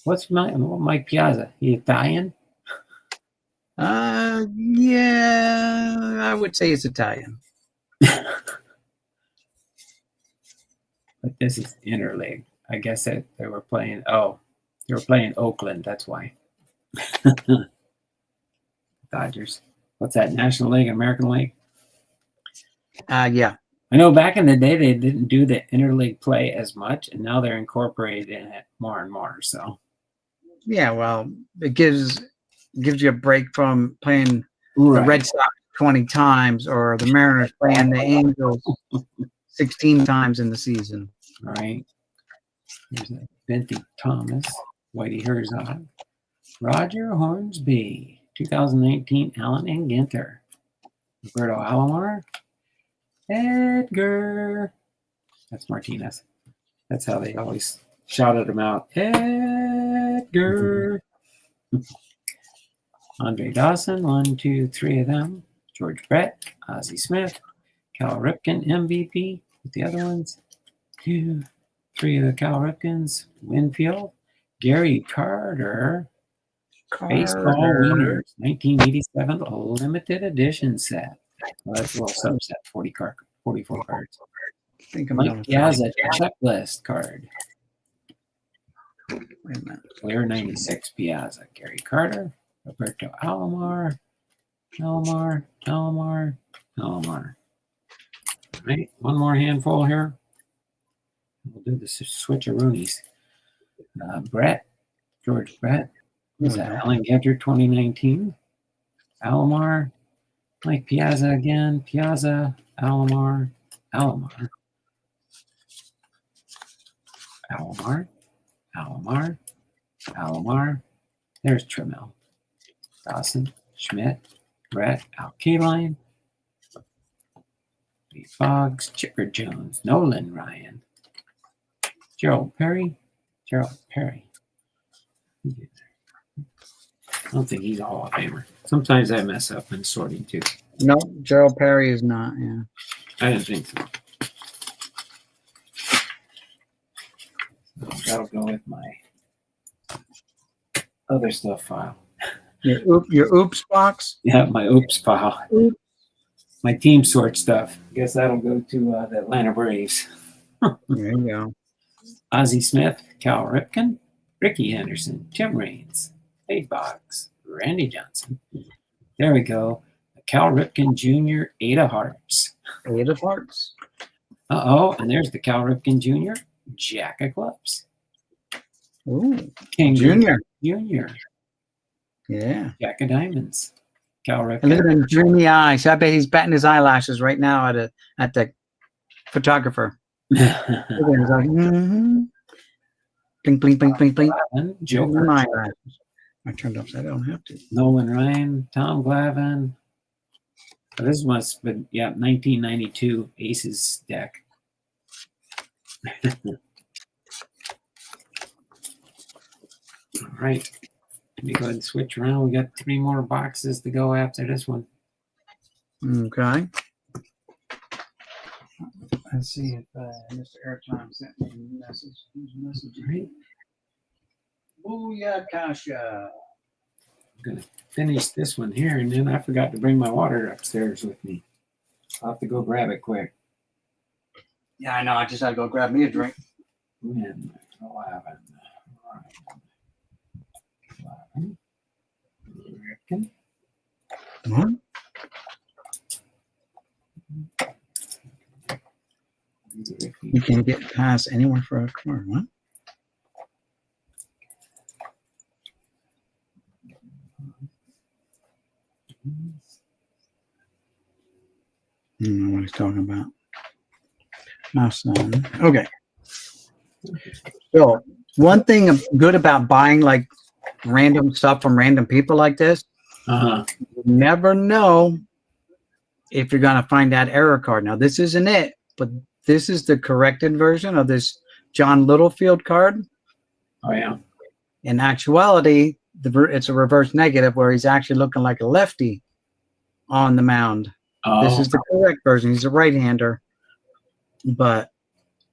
What's Mike Piazza? He Italian?
Yeah, I would say it's Italian.
But this is interleague. I guess that they were playing. Oh, they were playing Oakland. That's why. Dodgers. What's that? National League, American League?
Yeah.
I know back in the day they didn't do the interleague play as much, and now they're incorporated in it more and more. So.
Yeah, well, it gives you a break from playing
Right.
the Red Sox 20 times or the Mariners playing the Angels 16 times in the season.
All right. There's a Benty Thomas, Whitey Herzog, Roger Hornsby, 2019 Allen and Ginter, Roberto Alomar, Edgar. That's Martinez. That's how they always shouted him out. Edgar. Andre Dawson, 1, 2, 3 of them. George Brett, Ozzie Smith, Cal Ripken, MVP with the other ones. 2, 3 of the Cal Ripkens. Winfield, Gary Carter. Baseball winners, 1987 limited edition set. Well, that's a little subset, 44 cards.
I think I'm
Mike Piazza checklist card.
Wait a minute.
Clear 96 Piazza. Gary Carter, Roberto Alomar. All right, one more handful here. We'll do the switcheroonies. George Brett. Was that Allen Ginter 2019? Alomar. Mike Piazza again. Piazza. Alomar. There's Trammell. Dawson. Schmidt. Brett. Alkaline. Lee Boggs. Chipper Jones. Nolan Ryan. Gerald Perry. I don't think he's a Hall of Famer. Sometimes I mess up in sorting too.
No, Gerald Perry is not. Yeah,
I didn't think so. That'll go with my other stuff file.
Your oops box.
Yeah, my oops file.
Oops.
My team sort stuff. I guess that'll go to the Atlanta Braves.
There you go.
Ozzie Smith, Cal Ripken, Ricky Henderson, Tim Raines, Dave Boggs, Randy Johnson. There we go. Cal Ripken Jr., 8 of Hearts.
8 of Hearts.
Uh-oh, and there's the Cal Ripken Jr., Jack of Clubs.
Ooh,
King
Junior.
Jr.,
Yeah.
Jack of Diamonds. Cal
And look at
Ripken.
him dreamy eyes. I bet he's batting his eyelashes right now at the photographer. Look at him, he's like, Blink, blink, blink, blink, blink.
Joker.
My glasses. I turned upside down. I don't have to.
Nolan Ryan, Tom Glavine. This must have been, 1992 Aces deck. All right. Let me go ahead and switch around. We got 3 more boxes to go after this one.
Okay. Let's see if Mr. Airtime sent me a message.
Right.
Booyah, Kasha.
I'm going to finish this one here, and then I forgot to bring my water upstairs with me. I'll have to go grab it quick.
Yeah, I know. I just had to go grab me a drink.
And 11. All right. 11.
What? You can't get past anywhere for a card, what? I don't know what he's talking about. My son. Okay. So one thing good about buying like random stuff from random people like this, you never know if you're gonna find that error card. Now this isn't it, but this is the corrected version of this John Littlefield card.
Oh yeah.
In actuality, it's a reverse negative where he's actually looking like a lefty on the mound.
Oh.
This is the correct version. He's a right-hander, but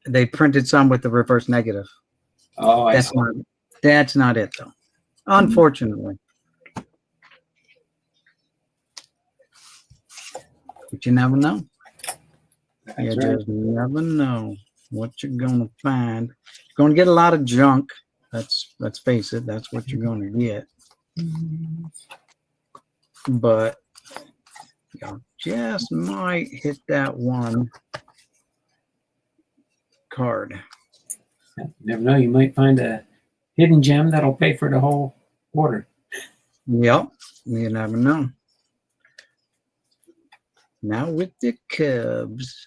they printed some with the reverse negative.
Oh,
That's not it though, unfortunately. But you never know. You just never know what you're gonna find. You're gonna get a lot of junk. Let's face it. That's what you're gonna get. But you just might hit that one card.
You never know. You might find a hidden gem that'll pay for the whole order.
Yep. You never know. Now with the Cubs.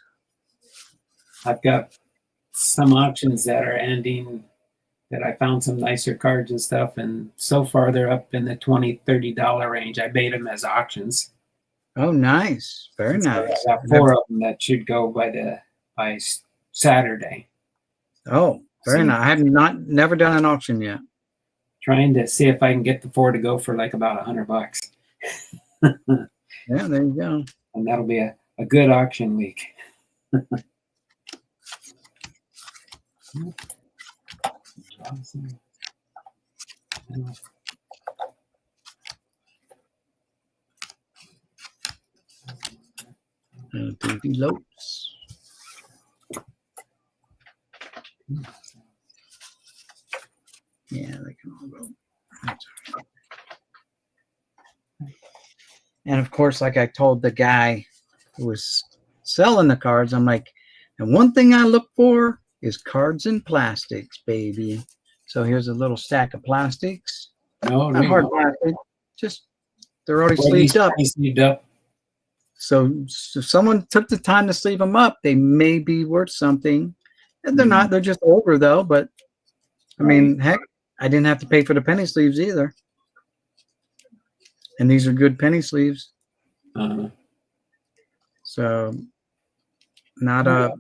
I've got some auctions that are ending that I found some nicer cards and stuff, and so far they're up in the $20, $30 range. I made them as auctions.
Oh, nice. Very nice.
I got 4 of them that should go by Saturday.
Oh, very nice. I have never done an auction yet.
Trying to see if I can get the 4 to go for like about $100.
Yeah, there you go.
And that'll be a good auction week.
Baby Lopes. Yeah, they can all go. And of course, like I told the guy who was selling the cards, I'm like, and one thing I look for is cards in plastics, baby. So here's a little stack of plastics.
No,
not hard plastic. Just they're already sleeved up.
Sleeved up.
So if someone took the time to sleeve them up, they may be worth something. And they're not. They're just over though. But I mean, heck, I didn't have to pay for the penny sleeves either. And these are good penny sleeves. So not a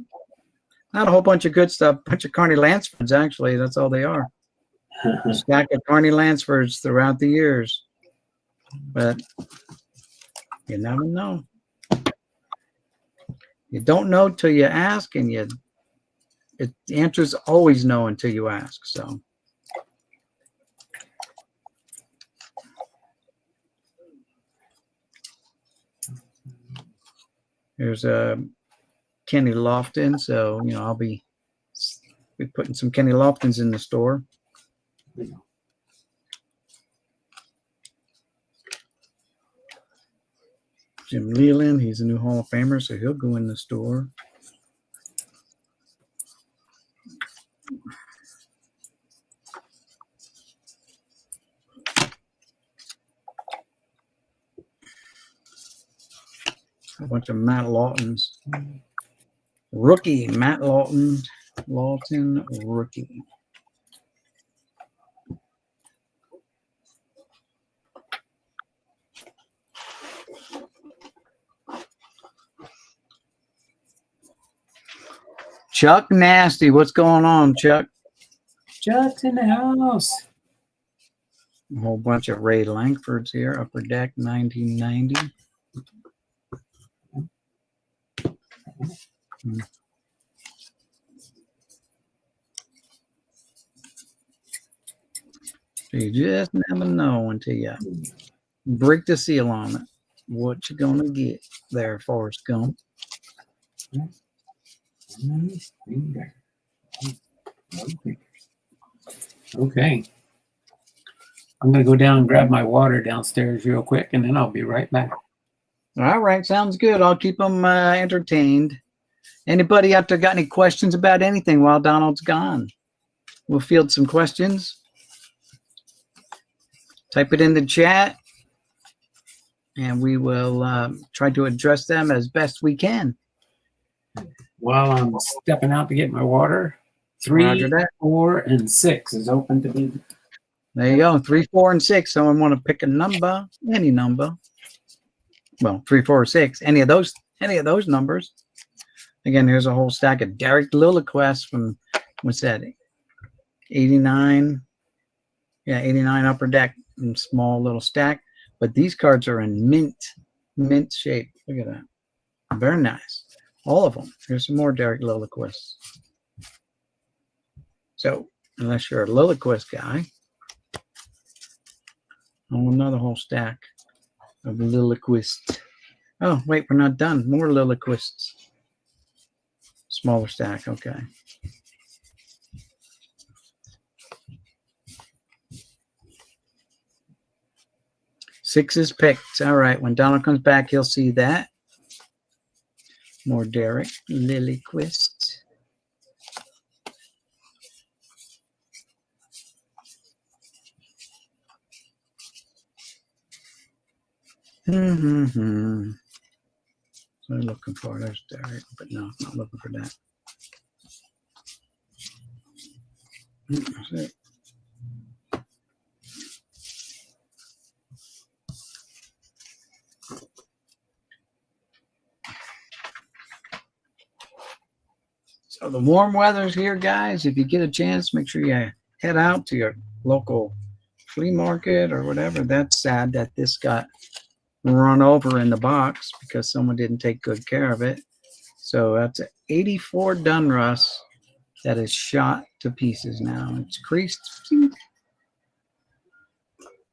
whole bunch of good stuff. Bunch of Carney Lansfords, actually. That's all they are. A stack of Carney Lansfords throughout the years. But you never know. You don't know till you ask, and the answer is always no until you ask. So here's a Kenny Lofton. So I'll be putting some Kenny Loftons in the store. Jim Leland, he's a new Hall of Famer, so he'll go in the store. A bunch of Matt Lawtons. Rookie, Matt Lawton rookie. Chuck Nasty. What's going on, Chuck?
Chuck's in the house.
A whole bunch of Ray Langfords here. Upper Deck 1990. You just never know until you break the seal on it. What you gonna get there, Forrest Gump?
Okay. I'm going to go down and grab my water downstairs real quick, and then I'll be right back.
All right, sounds good. I'll keep them entertained. Anybody out there got any questions about anything while Donald's gone? We'll field some questions. Type it in the chat, and we will try to address them as best we can.
While I'm stepping out to get my water, 3, 4, and 6 is open to me.
There you go. 3, 4, and 6. Someone want to pick a number, any number. Well, 3, 4, or 6. Any of those numbers. Again, here's a whole stack of Derek Lilliquest from, what's that? 89. Yeah, 89 Upper Deck. Small little stack. But these cards are in mint shape. Look at that. Very nice. All of them. Here's some more Derek Lilliquest. So, unless you're a Lilliquest guy. Oh, another whole stack of Lilliquest. Oh, wait, we're not done. More Lilliquests. Smaller stack, okay. Six is picked. All right, when Donald comes back, he'll see that. More Derek Lilliquest. So I'm looking for, there's Derek, but no, I'm not looking for that. That's it. So the warm weather's here, guys. If you get a chance, make sure you head out to your local flea market or whatever. That's sad that this got run over in the box because someone didn't take good care of it. So that's an 84 Dunruss that is shot to pieces now. It's creased. The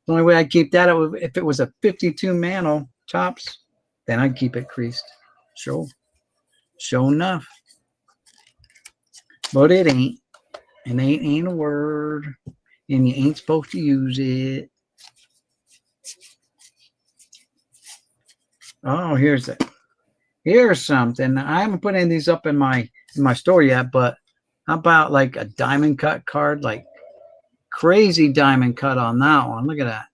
only way I'd keep that if it was a 52 Mantle tops, then I'd keep it creased. Sure enough. But it ain't. And ain't a word. And you ain't supposed to use it. Oh, here's something. I haven't put any of these up in my store yet, but how about like a diamond cut card? Like crazy diamond cut on that one. Look at that.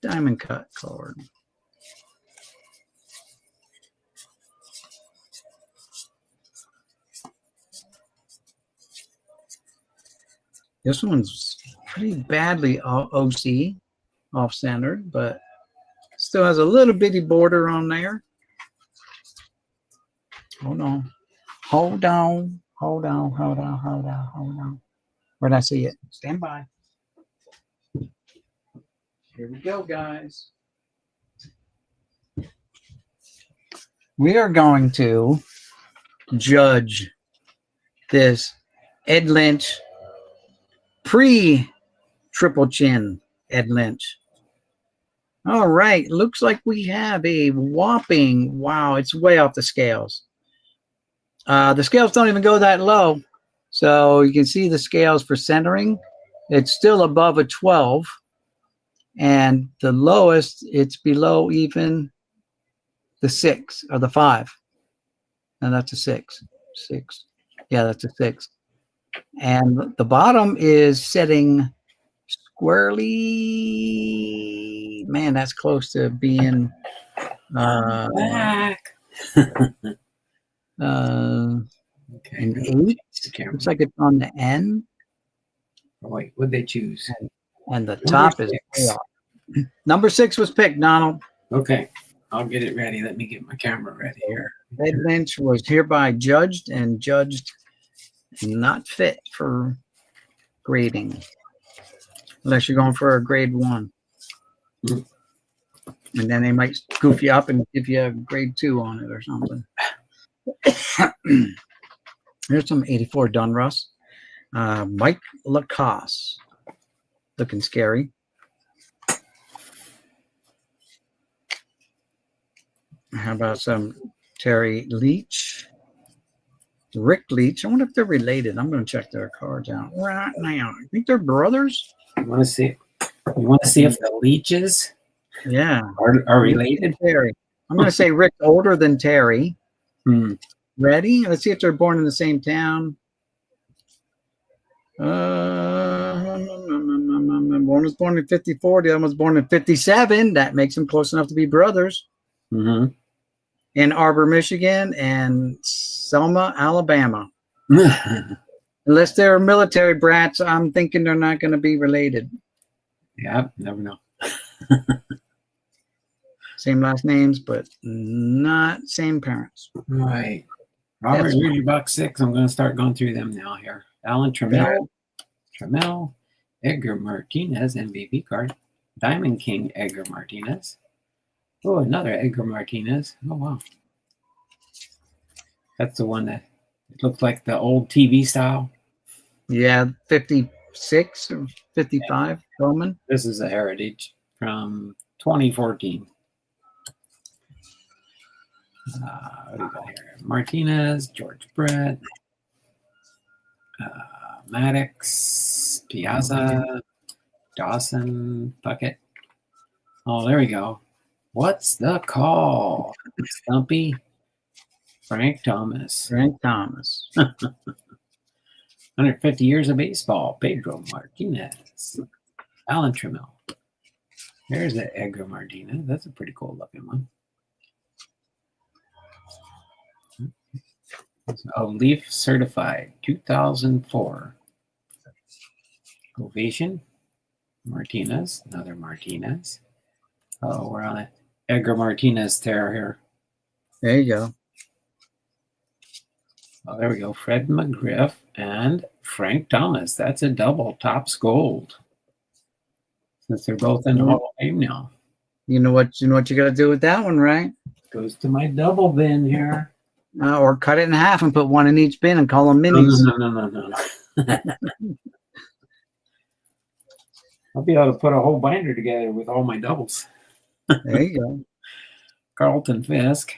Diamond cut card. This one's pretty badly OC, off-centered, but still has a little bitty border on there. Hold on. Where'd I see it? Stand by. Here we go, guys. We are going to judge this Ed Lynch pre-triple chin Ed Lynch. All right, looks like we have a whopping, wow, it's way off the scales. The scales don't even go that low. So you can see the scales for centering. It's still above a 12. And the lowest, it's below even the 6 or the 5. And that's a 6. 6. Yeah, that's a 6. And the bottom is setting squarely. Man, that's close to being
Back.
an
Okay.
8. Looks like it's on the end.
Oh, wait, what'd they choose?
And the top is way off. Number 6 was picked, Donald.
Okay. I'll get it ready. Let me get my camera ready here.
Ed Lynch was hereby judged and judged not fit for grading, unless you're going for a grade 1.
Mm.
And then they might goof you up and give you a grade 2 on it or something. Here's some 84 Donruss. Mike Lacoste. Looking scary. How about some Terry Leach? Rick Leach. I wonder if they're related. I'm going to check their cards out right now. I think they're brothers.
You want to see? You want to see if the Leaches
Yeah.
are related?
Terry. I'm going to say Rick's older than Terry.
Hmm.
Ready? Let's see if they're born in the same town. One was born in 54. The other was born in 57. That makes them close enough to be brothers.
Mm-hmm.
Ann Arbor, Michigan, and Selma, Alabama. Unless they're military brats, I'm thinking they're not going to be related.
Yeah, never know.
Same last names, but not same parents.
Right. Robert,
That's
here's your box 6. I'm going to start going through them now here. Alan Trammell, Edgar Martinez, MVP card. Diamond King, Edgar Martinez. Oh, another Edgar Martinez. Oh, wow. That's the one that looks like the old TV style.
Yeah, 56 or 55, Bowman.
This is a heritage from 2014. What do we got here? Martinez, George Brett, Maddox, Piazza, Dawson, Puckett. Oh, there we go. What's the call? Stumpy, Frank Thomas.
Frank Thomas.
150 years of baseball. Pedro Martinez. Alan Trammell. There's the Edgar Martinez. That's a pretty cool looking one. Oh, Leaf Certified 2004. Ovation. Martinez. Another Martinez. Oh, we're on a Edgar Martinez tear here.
There you go.
Oh, there we go. Fred McGriff and Frank Thomas. That's a double. Topps Gold. Since they're both in the Hall of Fame now.
You know what you got to do with that one, right?
Goes to my double bin here.
Or cut it in half and put one in each bin and call them minis.
No. I'll be able to put a whole binder together with all my doubles.
There you go.
Carlton Fisk.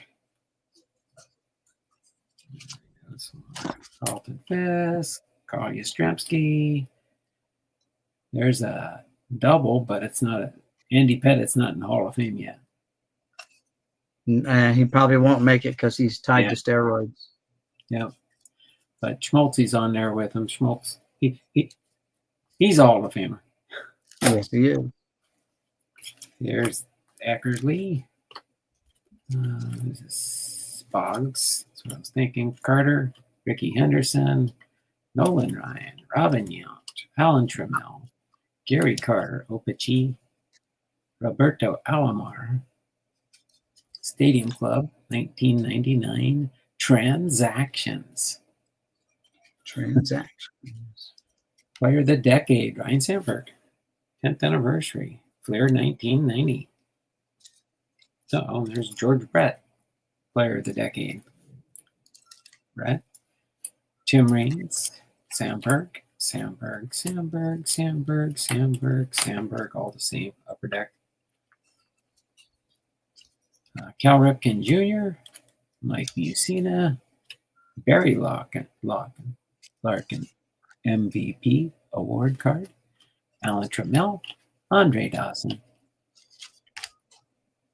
Carlton Fisk. Carl Yastrzemski. There's a double, but it's not a Andy Pettit's not in the Hall of Fame yet.
He probably won't make it because he's tied to steroids.
Yeah. But Schmaltzy's on there with him. Schmaltz, he's a Hall of Famer.
Yes, he is.
There's Eckersley. Boggs. That's what I was thinking. Carter, Ricky Henderson, Nolan Ryan, Robin Yount, Alan Trammell, Gary Carter, Opachi, Roberto Alomar, Stadium Club, 1999, Transactions. Player of the Decade, Ryan Sanford, 10th anniversary, Flair 1990. So there's George Brett, Player of the Decade. Brett, Tim Raines, Sandberg, all the same, Upper Deck. Cal Ripken Jr., Mike Mussina, Barry Larkin, MVP award card, Alan Trammell, Andre Dawson,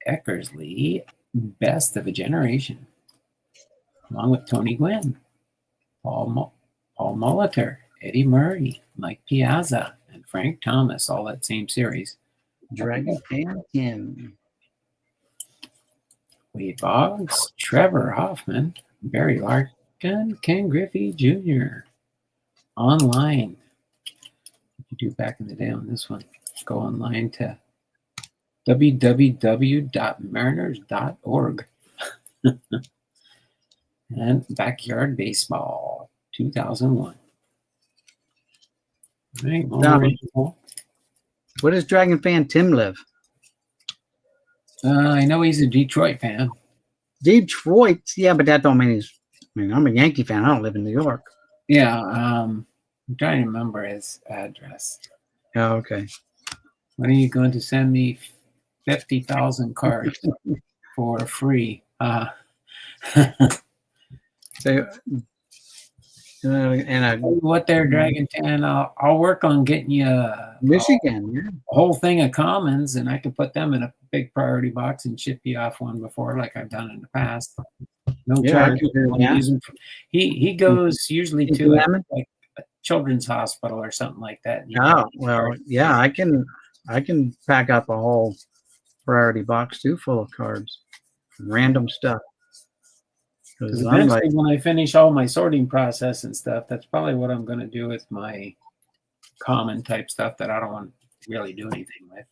Eckersley, Best of a Generation, along with Tony Gwynn, Paul Molitor, Eddie Murray, Mike Piazza, and Frank Thomas, all that same series.
Dragon and Kim.
Wade Boggs, Trevor Hoffman, Barry Larkin, Ken Griffey Jr. Online. What you do back in the day on this one? Go online to www.mariners.org. And Backyard Baseball 2001. All right, one more animal.
Where does Dragon fan Tim live?
I know he's a Detroit fan.
Detroit. Yeah, but that don't mean he's. I mean, I'm a Yankee fan. I don't live in New York.
Yeah, I'm trying to remember his address.
Oh, okay.
When are you going to send me 50,000 cards for free?
So, and
What there, Dragon Fan? I'll work on getting you
Michigan, yeah.
a whole thing of commons, and I can put them in a big priority box and ship you off one before, like I've done in the past. No
Yeah,
charge.
I can do that.
He goes usually to
Lemon?
a children's hospital or something like that.
Oh, well, yeah, I can pack up a whole priority box too full of cards. Random stuff.
Because
I'm like,
eventually, when I finish all my sorting process and stuff, that's probably what I'm going to do with my common type stuff that I don't want to really do anything with.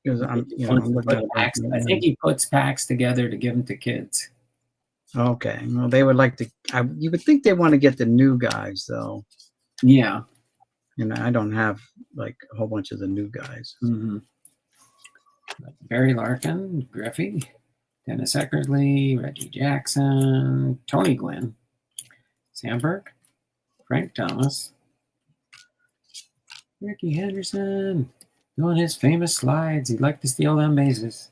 because I'm looking at
Packs. I think he puts packs together to give them to kids.
Okay, well, they would like to. You would think they want to get the new guys though.
Yeah.
And I don't have like a whole bunch of the new guys.
Mm-hmm. Barry Larkin, Griffey, Dennis Eckersley, Reggie Jackson, Tony Gwynn, Sandberg, Frank Thomas, Ricky Henderson, doing his famous slides. He'd like to steal them bases.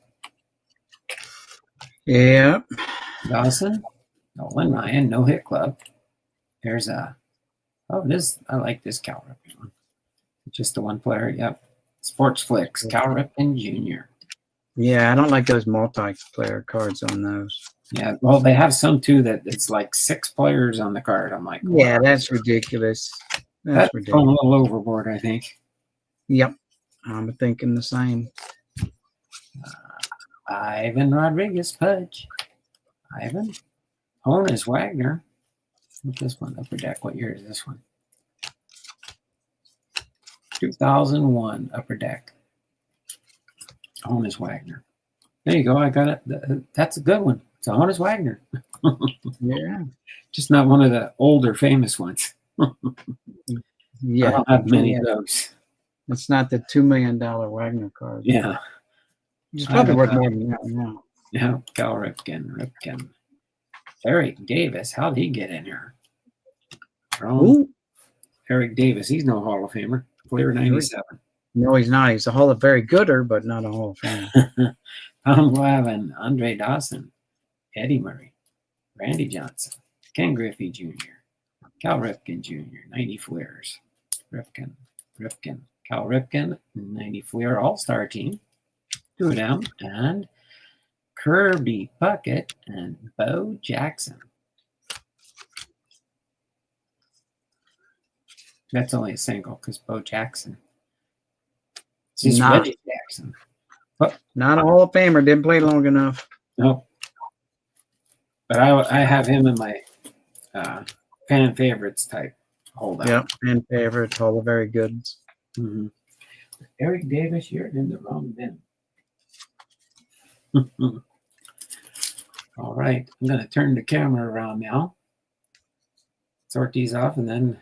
Yeah.
Dawson, Nolan Ryan, no hit club. There's I like this Cal Ripken one. Just the one player, yep. Sports Flicks, Cal Ripken Jr.
Yeah, I don't like those multiplayer cards on those.
Yeah, well, they have some too that it's like 6 players on the card. I'm like,
yeah, wow. That's ridiculous.
That's
ridiculous.
Going a little overboard, I think.
Yep, I'm thinking the same.
Ivan Rodriguez, Pudge. Ivan. Honus Wagner. What's this one? Upper Deck. What year is this one? 2001 Upper Deck. Honus Wagner. There you go. I got it. That's a good one. It's a Honus Wagner.
Yeah.
Just not one of the older famous ones.
Yeah.
I don't have many of those.
It's not the $2 million Wagner card.
Yeah.
It's probably worth more than that now.
Yeah. Cal Ripken. Eric Davis. How'd he get in here? Eric Davis. He's no Hall of Famer. Player 97.
No, he's not. He's a Hall of Very Gooder, but not a Hall of Famer.
Tom Glavine, Andre Dawson, Eddie Murray, Randy Johnson, Ken Griffey Jr., Cal Ripken Jr., 90 Fleers. Ripken, Cal Ripken, 90 Fleer All-Star team. 2 of them, and Kirby Puckett and Bo Jackson. That's only a single because Bo Jackson. It's Reggie Jackson.
Not a Hall of Famer. Didn't play long enough.
Nope. But I have him in my fan favorites type holdout.
Yep, fan favorites, Hall of Very Goods.
Mm-hmm. Eric Davis, you're in the wrong bin. All right, I'm going to turn the camera around now. Sort these off, and then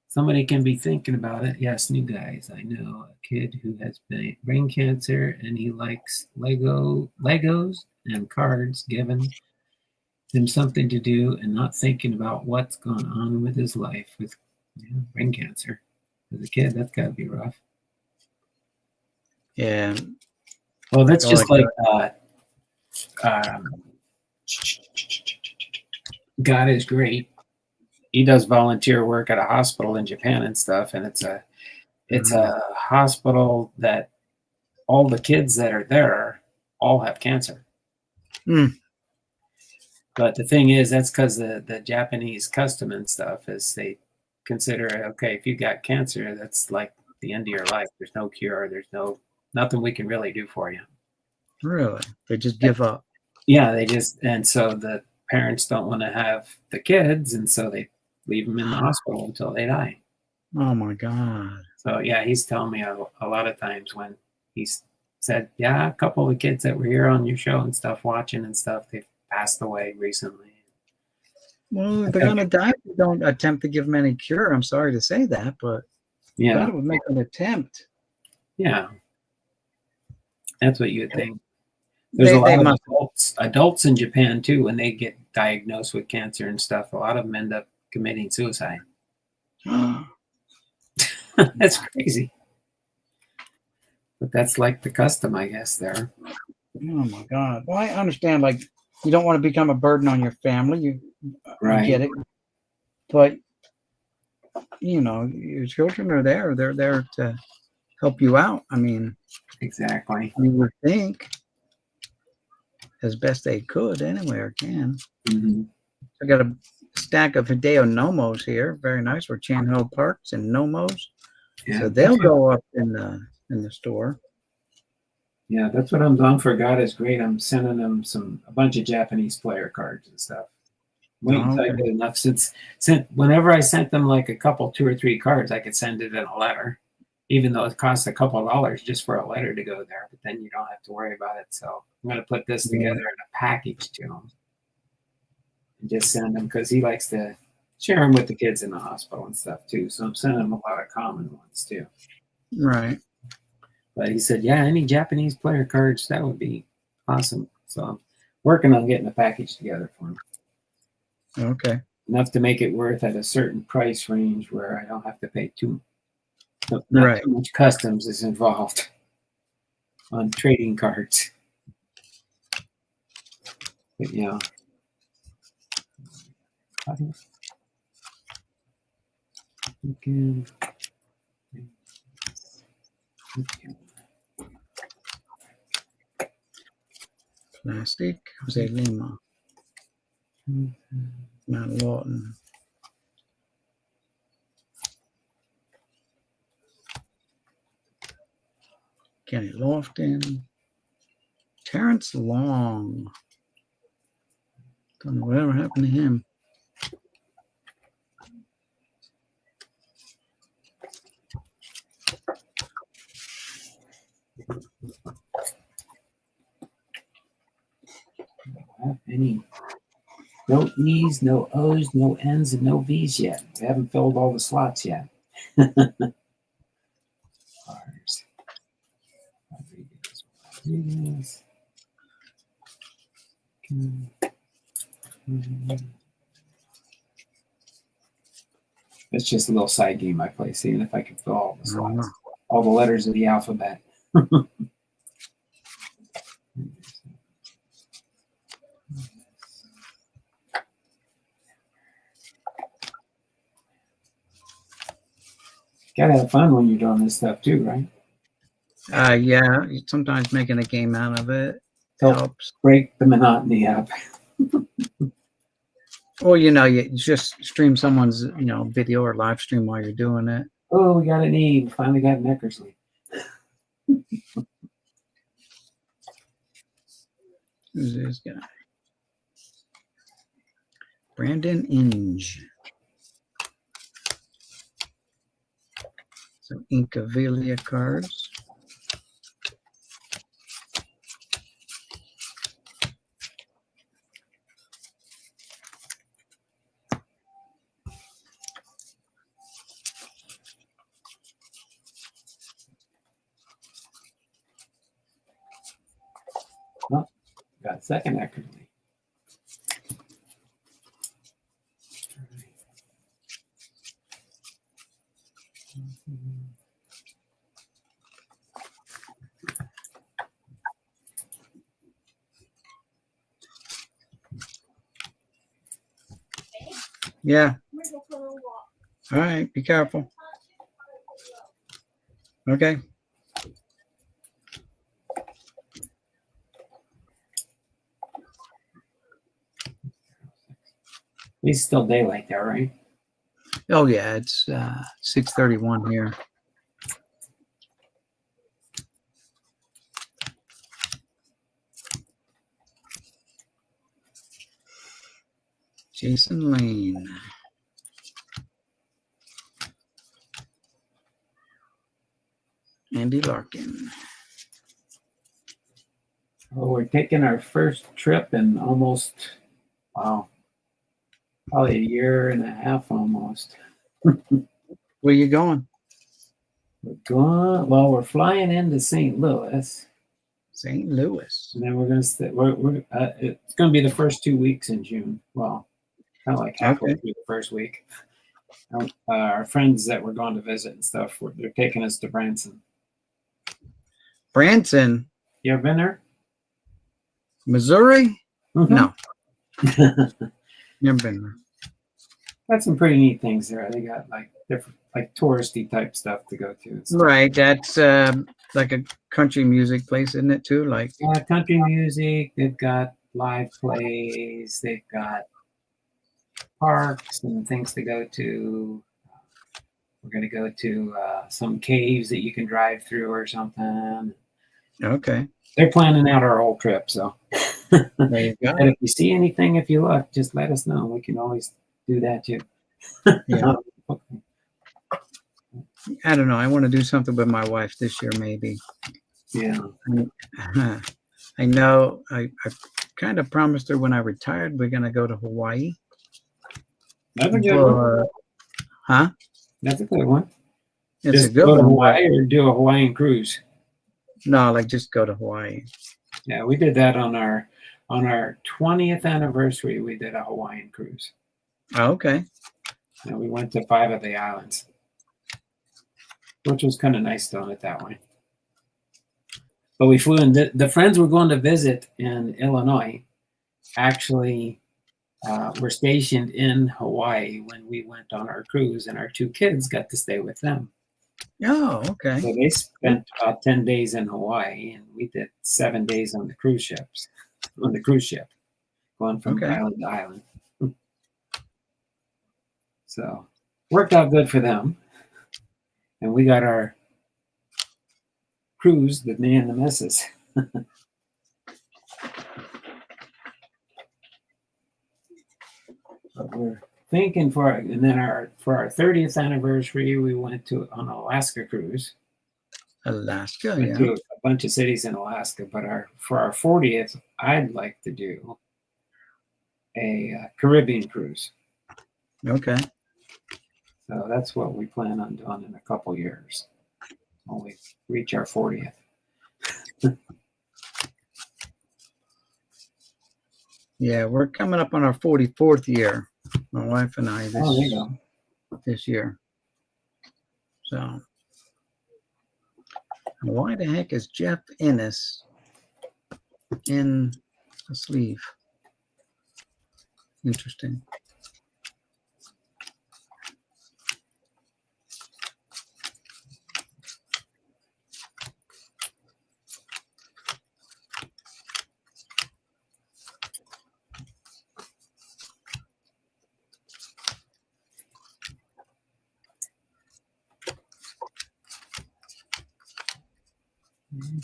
somebody can be thinking about it. Yes, new guys. I know a kid who has brain cancer, and he likes Legos and cards, giving him something to do and not thinking about what's going on with his life with brain cancer. As a kid, that's got to be rough.
Yeah.
Well, that's just like God is great. He does volunteer work at a hospital in Japan and stuff, and it's a hospital that all the kids that are there all have cancer. But the thing is, that's because the Japanese custom and stuff is they consider, okay, if you got cancer, that's like the end of your life. There's no cure. There's nothing we can really do for you.
Really? They just give up.
Yeah, and so the parents don't want to have the kids, and so they leave them in the hospital until they die.
Oh my God.
So yeah, he's telling me a lot of times when he's said, yeah, a couple of the kids that were here on your show and stuff, watching and stuff, they've passed away recently.
Well, they're gonna die if you don't attempt to give them any cure. I'm sorry to say that, but you
Yeah,
gotta make an attempt.
yeah, that's what you would think. There's a
They
lot of
must.
adults in Japan too. When they get diagnosed with cancer and stuff, a lot of them end up committing suicide. That's crazy, but that's like the custom, I guess. There,
Oh my God. Well, I understand. Like, you don't want to become a burden on your family. I
right?
get it, but your children are there. They're there to help you out. I mean,
Exactly.
you would think as best they could, anyway, or can.
Mm-hmm.
I got a stack of Hideo Nomos here. Very nice. Or Chanho Parks and Nomos.
Yeah,
So they'll go up in the store.
yeah, that's what I'm doing for God is Great. I'm sending them a bunch of Japanese player cards and stuff. Wait until I
Okay.
get enough. Whenever I sent them like a couple, 2 or 3 cards, I could send it in a letter, even though it costs a couple of dollars just for a letter to go there. But then you don't have to worry about it. So I'm going to put this
Yeah.
together in a package to him and just send them because he likes to share them with the kids in the hospital and stuff too. So I'm sending him a lot of common ones too.
Right.
But he said, yeah, any Japanese player cards, that would be awesome. So I'm working on getting a package together for him.
Okay.
Enough to make it worth at a certain price range where I don't have to pay not
Right.
too much customs is involved on trading cards. But yeah. Okay.
Plastic. Jose Lima. Matt Lawton. Kenny Lofton. Terrence Long. Don't know whatever happened to him.
Any no E's, no O's, no N's, and no V's yet. We haven't filled all the slots yet. Rodriguez. It's just a little side game I play, seeing if I can fill all the slots, all the letters of the alphabet. Gotta have fun when you're doing this stuff too, right?
Yeah. Sometimes making a game out of it helps.
Break the monotony up.
Or you just stream someone's video or live stream while you're doing it.
Oh, we got an E. We finally got an Eckersley.
Who's this guy? Brandon Inge. Some Incaviglia cards.
Oh, got a second Eckersley.
Yeah. All right. Be careful. Okay.
It's still daylight there, right?
Oh yeah, it's 6:31 here. Jason Lane. Andy Larkin.
Well, we're taking our first trip in almost, wow, probably a year and a half almost.
Where you going?
We're flying into St. Louis,
St. Louis.
and then we're going to stay. It's going to be the first 2 weeks in June. Well, kind of like halfway
Okay.
through the first week. Our friends that we're going to visit and stuff, they're taking us to Branson.
Branson,
You ever been there?
Missouri?
Mhm.
No, never been there.
Got some pretty neat things there. They got like different, like touristy type stuff to go to. And stuff.
Right, that's like a country music place, isn't it too? Like,
Country music. They've got live plays. They've got parks and things to go to. We're going to go to some caves that you can drive through or something.
okay,
They're planning out our whole trip, so.
there you go.
And if you see anything, if you look, just let us know. We can always do that too.
Yeah. I don't know. I want to do something with my wife this year, maybe.
Yeah.
I know. I kind of promised her when I retired we're gonna go to Hawaii.
That's a good one.
Huh?
That's a good one.
It's
Just
a good
go to
one.
Hawaii or do a Hawaiian cruise.
No, like just go to Hawaii.
Yeah, we did that on our 20th anniversary. We did a Hawaiian cruise.
Oh, okay.
And we went to 5 of the islands, which was kind of nice doing it that way. But we flew in. The friends we're going to visit in Illinois actually were stationed in Hawaii when we went on our cruise, and our 2 kids got to stay with them.
Oh, okay.
So they spent about 10 days in Hawaii, and we did 7 days on the cruise ship, going from island to island. So worked out good for them. And we got our cruise, the me and the missus. But we're thinking for our 30th anniversary, we went on an Alaska cruise.
Alaska,
Went to a bunch of cities in Alaska, but for our 40th, I'd like to do a Caribbean cruise.
Okay.
So that's what we plan on doing in a couple years when we reach our 40th.
Yeah, we're coming up on our 44th year, my wife and I,
there you go.
This year. So, why the heck is Jeff Ennis in a sleeve? Interesting.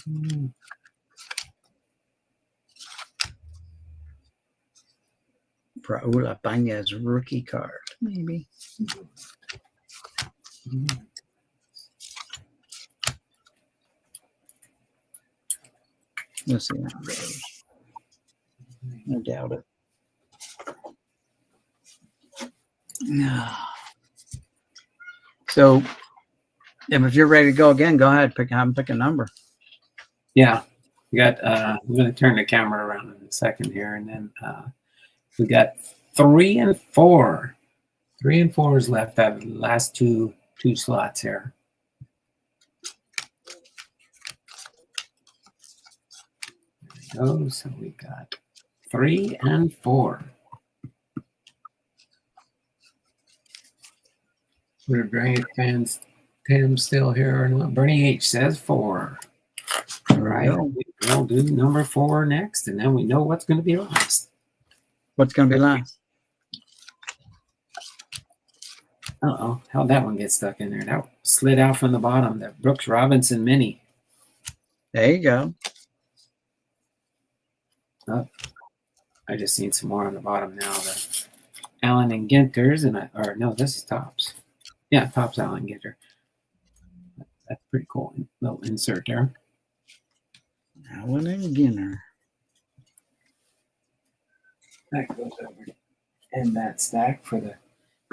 Mm-hmm.
Raul Abanez rookie card, maybe.
Mm-hmm.
Let's see how it goes. I doubt it. No. So, if you're ready to go again, go ahead. Pick a number.
Yeah, we got. I'm going to turn the camera around in a second here, and then we got 3 and 4. 3 and 4 is left out of the last two slots here. There we go. So we got 3 and 4. We're great fans. Tim still here or not? Bernie H says 4. All right, we'll do number 4 next, and then we know what's going to be last.
What's going to be last?
Uh-oh, how'd that one get stuck in there? That slid out from the bottom. That Brooks Robinson Mini.
There you go.
Oh, I just seen some more on the bottom now. The Allen and Ginter's, no, this is Tops. Yeah, Tops Allen Ginter. That's pretty cool. Little insert there.
Allen and Ginner.
That goes over in that stack for the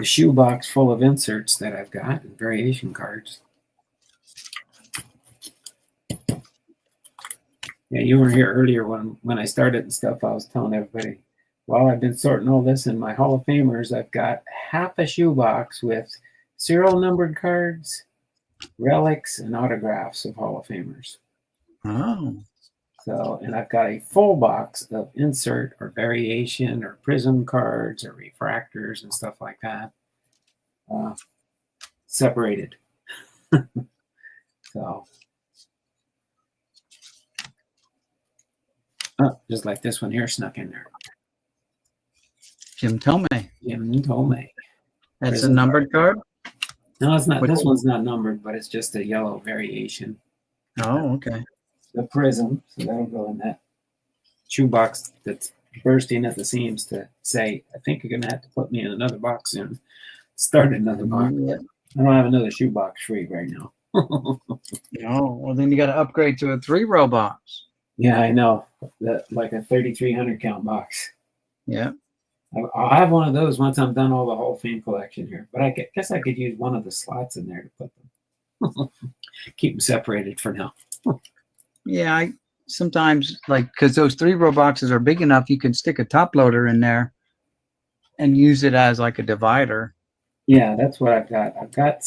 shoebox full of inserts that I've got and variation cards. Yeah, you were here earlier when I started and stuff. I was telling everybody, while I've been sorting all this in my Hall of Famers, I've got half a shoebox with serial numbered cards, relics, and autographs of Hall of Famers.
Oh.
So, and I've got a full box of insert or variation or prism cards or refractors and stuff like that, separated. So, just like this one here snuck in there.
Jim Tomei.
Jim Tomei.
That's
Prism
a numbered card?
No, it's not.
Which
This
one?
one's not numbered, but it's just a yellow variation.
Oh, okay.
The prism, so that'll go in that shoebox that's bursting at the seams to say, I think you're going to have to put me in another box soon. Start another box.
Yeah.
I don't have another shoebox free right now.
Oh, well, then you got to upgrade to a 3-row box.
Yeah, I know. Like a 3,300 count box.
Yeah.
I'll have one of those once I'm done all the Hall of Fame collection here. But I guess I could use one of the slots in there to put them. Keep them separated for now.
Yeah, I sometimes because those 3-row boxes are big enough, you can stick a top loader in there and use it as like a divider.
Yeah, that's what I've got. I've got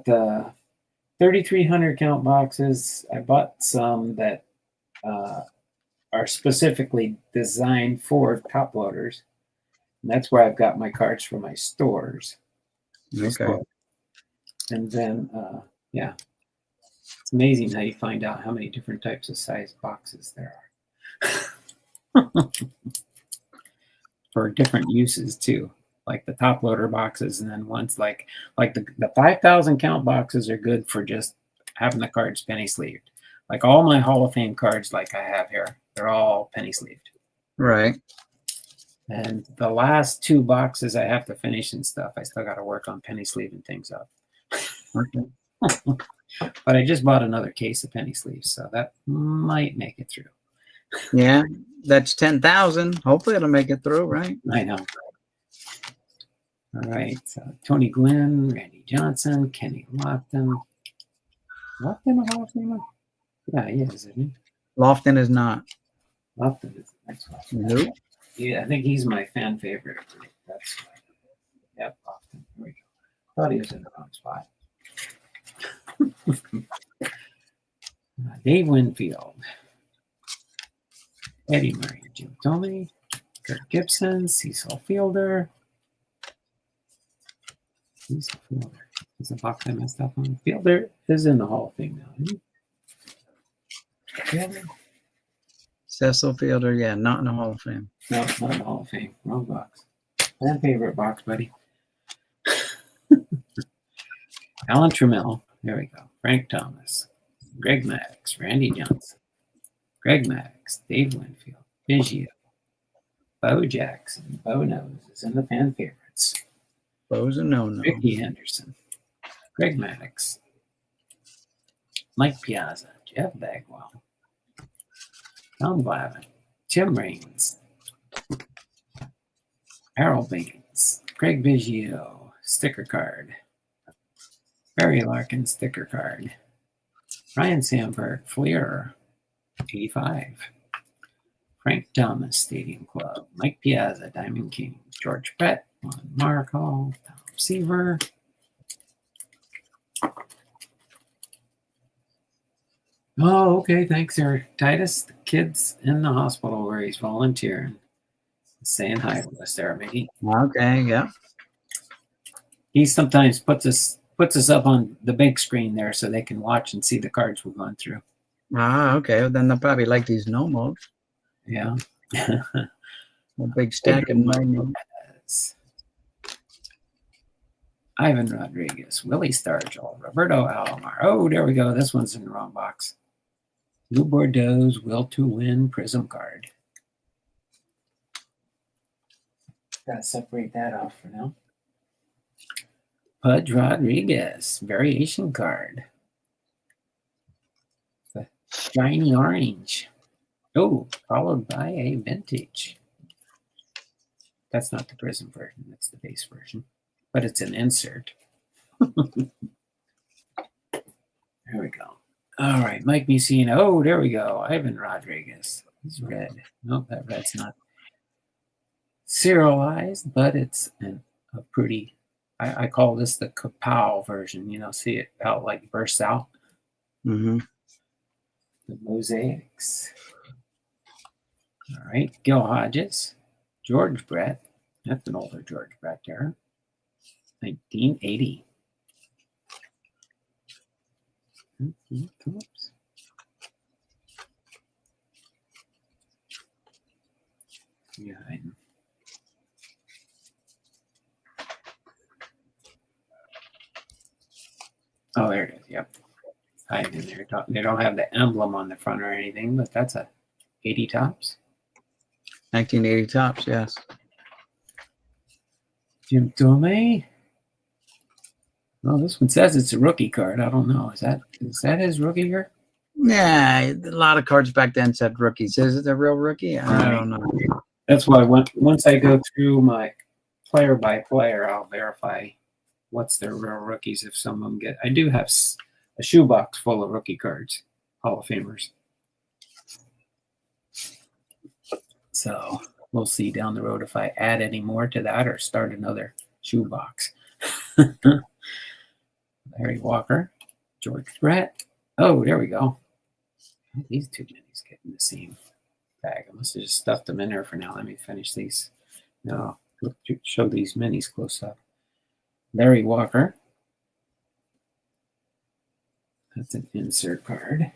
the 3,300 count boxes. I bought some that are specifically designed for top loaders. And that's where I've got my cards for my stores.
Okay.
And then, yeah, it's amazing how you find out how many different types of size boxes there are for different uses too. Like the top loader boxes, and then ones like the 5,000 count boxes are good for just having the cards penny sleeved. Like all my Hall of Fame cards, like I have here, they're all penny sleeved.
Right.
And the last 2 boxes I have to finish and stuff, I still got to work on penny sleeving things up.
Okay.
But I just bought another case of penny sleeves, so that might make it through.
Yeah, that's 10,000. Hopefully it'll make it through, right?
I know. All right, so Tony Gwynn, Randy Johnson, Kenny Lofton. Lofton a Hall of Famer? Yeah, he is, isn't he?
Lofton is not.
Lofton is the next one.
Nope.
Yeah, I think he's my fan favorite. That's yep, Lofton. Here we go. Thought he was in the wrong spot. Dave Winfield, Eddie Murray, Jim Tomei, Kirk Gibson, Cecil Fielder. Cecil Fielder. Is the box I messed up on? Fielder is in the Hall of Fame now, isn't he? Fielder?
Cecil Fielder, yeah, not in the Hall of Fame.
No, not in the Hall of Fame. Wrong box. Fan favorite box, buddy. Alan Trammell. There we go. Frank Thomas. Greg Maddox. Randy Johnson. Greg Maddox. Dave Winfield. Biggio. Bo Jackson. Bo Nose is in the fan favorites.
Bo's a no-no.
Ricky Henderson. Greg Maddox. Mike Piazza. Jeff Bagwell. Tom Glavine. Tim Raines. Harold Baines. Craig Biggio. Sticker card. Barry Larkin sticker card. Ryan Sandberg, Fleer, 85. Frank Thomas, Stadium Club. Mike Piazza, Diamond King. George Brett, Juan Markle, Tom Seaver. Oh, okay. Thanks, sir. Titus, the kid's in the hospital where he's volunteering. Saying hi to us there, maybe.
Okay, yeah.
He sometimes puts us up on the big screen there so they can watch and see the cards we've gone through.
Ah, okay. Well, then they'll probably like these nomos.
Yeah.
A big stack of nomos.
Ivan Rodriguez, Willie Stargell, Roberto Alomar. Oh, there we go. This one's in the wrong box. Lou Bordeaux's Will to Win Prism card. Gotta separate that off for now. Pudge Rodriguez, variation card. The shiny orange. Oh, followed by a vintage. That's not the prism version, that's the base version. But it's an insert. There we go. All right, Mike Mussina. Oh, there we go. Ivan Rodriguez. He's red. Nope, that red's not serialized, but it's a pretty, I call this the kapow version. You know, see it out like bursts out.
Mm-hmm.
The mosaics. All right, Gil Hodges. George Brett. That's an older George Brett there. 1980. Oops. Yeah, oh, there it is. Yep. Hiding in there. They don't have the emblem on the front or anything, but that's a 80 tops.
1980 tops, yes.
Jim Thome. Well, this one says it's a rookie card. I don't know. Is that his rookie card?
Yeah, a lot of cards back then said rookies. Is it a real rookie? I don't know.
That's why once I go through my player by player, I'll verify what's their real rookies if some of them get. I do have a shoebox full of rookie cards, Hall of Famers. So we'll see down the road if I add any more to that or start another shoebox. Larry Walker, George Brett. Oh, there we go. These two minis get in the same bag. I must have just stuffed them in there for now. Let me finish these. No, show these minis close up. Larry Walker. That's an insert card.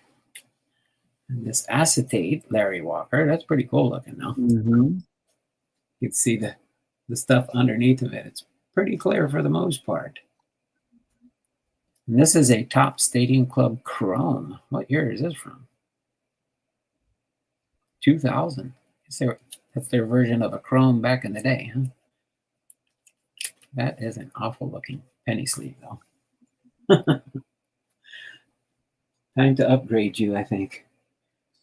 And this acetate Larry Walker. That's pretty cool looking now.
Mm-hmm.
You can see the stuff underneath of it. It's pretty clear for the most part. And this is a Top Stadium Club Chrome. What year is this from? 2000. That's their version of a Chrome back in the day, huh? That is an awful looking penny sleeve, though. Time to upgrade you, I think.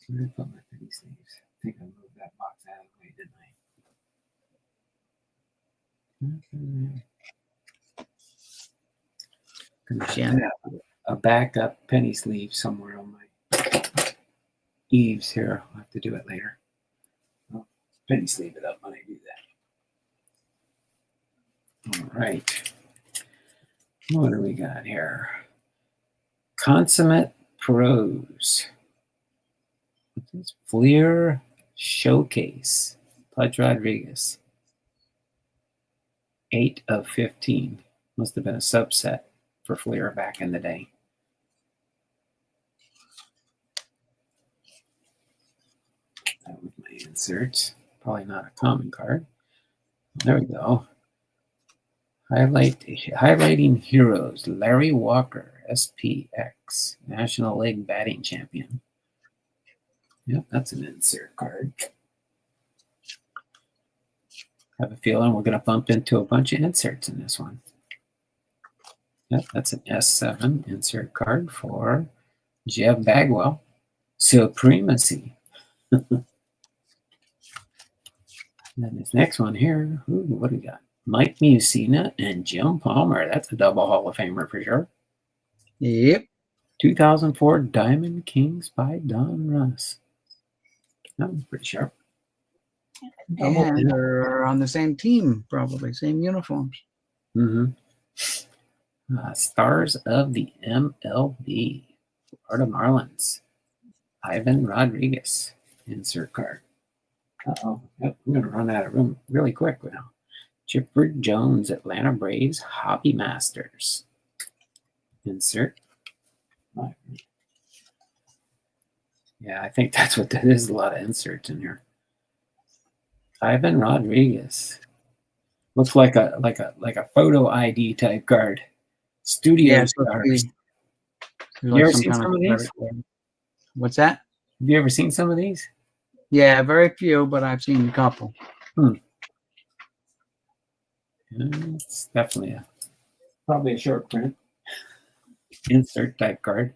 Where did I put my penny sleeves? I think I moved that box out of the way, didn't I? Have a backup penny sleeve somewhere on my eaves here. I'll have to do it later. I'll penny sleeve it up when I do that. All right. What do we got here? Consummate Pros. What's this? Fleer Showcase. Pudge Rodriguez. 8 of 15. Must have been a subset for Fleer back in the day. That was my insert. Probably not a common card. There we go. Highlighting heroes. Larry Walker, SPX, National League batting champion. Yep, that's an insert card. Have a feeling we're going to bump into a bunch of inserts in this one. Yep, that's an S7 insert card for Jeff Bagwell. Supremacy. And then this next one here, ooh, what do we got? Mike Mussina and Jim Palmer. That's a double Hall of Famer for sure.
Yep.
2004 Diamond Kings by Don Russ. That was pretty sharp.
And they're on the same team, probably, same uniforms.
Mm-hmm. Stars of the MLB. Florida Marlins. Ivan Rodriguez. Insert card. Uh-oh. Yep, I'm going to run out of room really quick now. Chipper Jones, Atlanta Braves, Hobby Masters. Insert. Yeah, I think that's what that is. A lot of inserts in here. Ivan Rodriguez. Looks like a photo ID type card. Studio stars. You ever seen some of these?
What's that?
Have you ever seen some of these?
Yeah, very few, but I've seen a couple.
Yeah, it's definitely Probably a short print. Insert type card.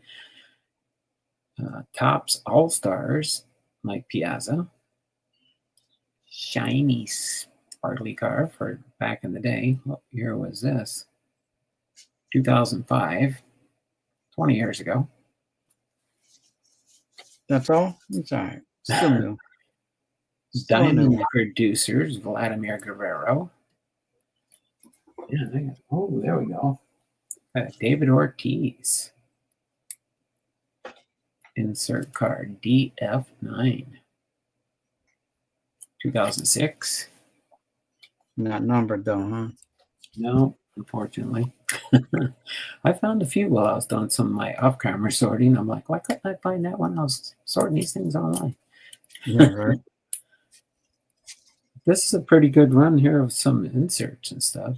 Topps All Stars, Mike Piazza. Shiny sparkly car for back in the day. What year was this? 2005, 20 years ago.
That's all? It's all right. Still new.
Diamond Producers, Vladimir Guerrero. Yeah, oh, there we go. David Ortiz. Insert card DF9. 2006.
Not numbered though, huh?
No, unfortunately. I found a few while I was doing some of my off-camera sorting. I'm like, why couldn't I find that when I was sorting these things online?
Yeah, right.
This is a pretty good run here of some inserts and stuff.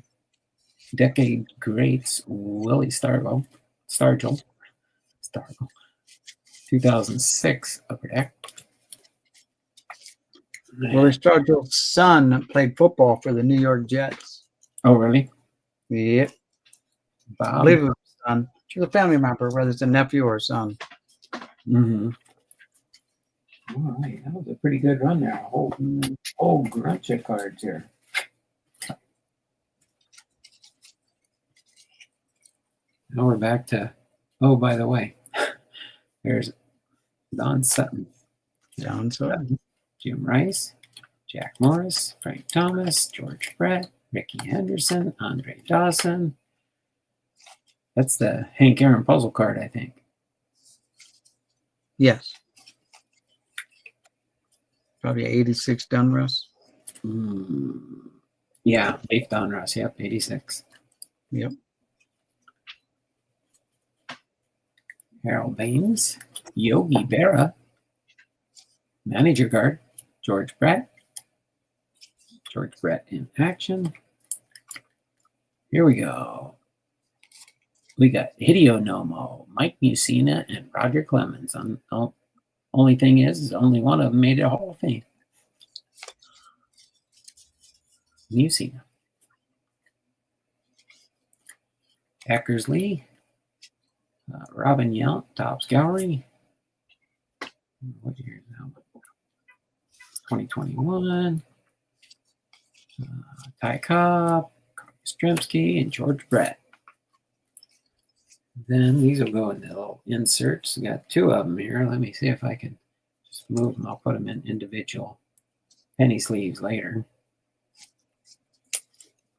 Decade greats, Willie Stargell. 2006 Upper Deck.
Willie Stargell's son played football for the New York Jets.
Oh, really?
Yep. I believe it was his son. It was a family member, whether it's a nephew or a son.
Mm-hmm. All right, that was a pretty good run there. A whole grunch of cards here. Now we're back to, oh, by the way, there's Don Sutton.
John Sutton.
Jim Rice, Jack Morris, Frank Thomas, George Brett, Ricky Henderson, Andre Dawson. That's the Hank Aaron puzzle card, I think.
Yes. Probably 86 Donruss.
Yeah, Leaf Donruss. Yep, 86.
Yep.
Harold Baines, Yogi Berra, manager card, George Brett. George Brett in action. Here we go. We got Hideo Nomo, Mike Mussina, and Roger Clemens. Only thing is only one of them made a Hall of Fame. Mussina. Eckersley, Robin Yount, Topps Gallery. What year is that? 2021. Ty Cobb, Yastrzemski, and George Brett. Then these will go into little inserts. We got two of them here. Let me see if I can just move them. I'll put them in individual penny sleeves later.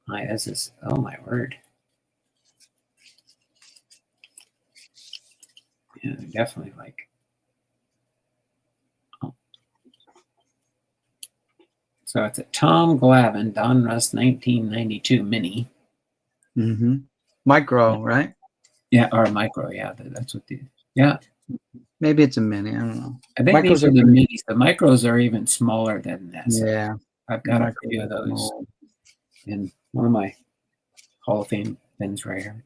Hi, this is, oh my word. Yeah, they're definitely like, oh. So it's a Tom Glavine Donruss 1992 mini.
Mm-hmm. Micro, right?
Yeah, or micro. Yeah, that's what the, yeah.
Maybe it's a mini. I don't know.
I think these are the minis. The micros are even smaller than this.
Yeah.
I've got a few of those in one of my Hall of Fame bins right here.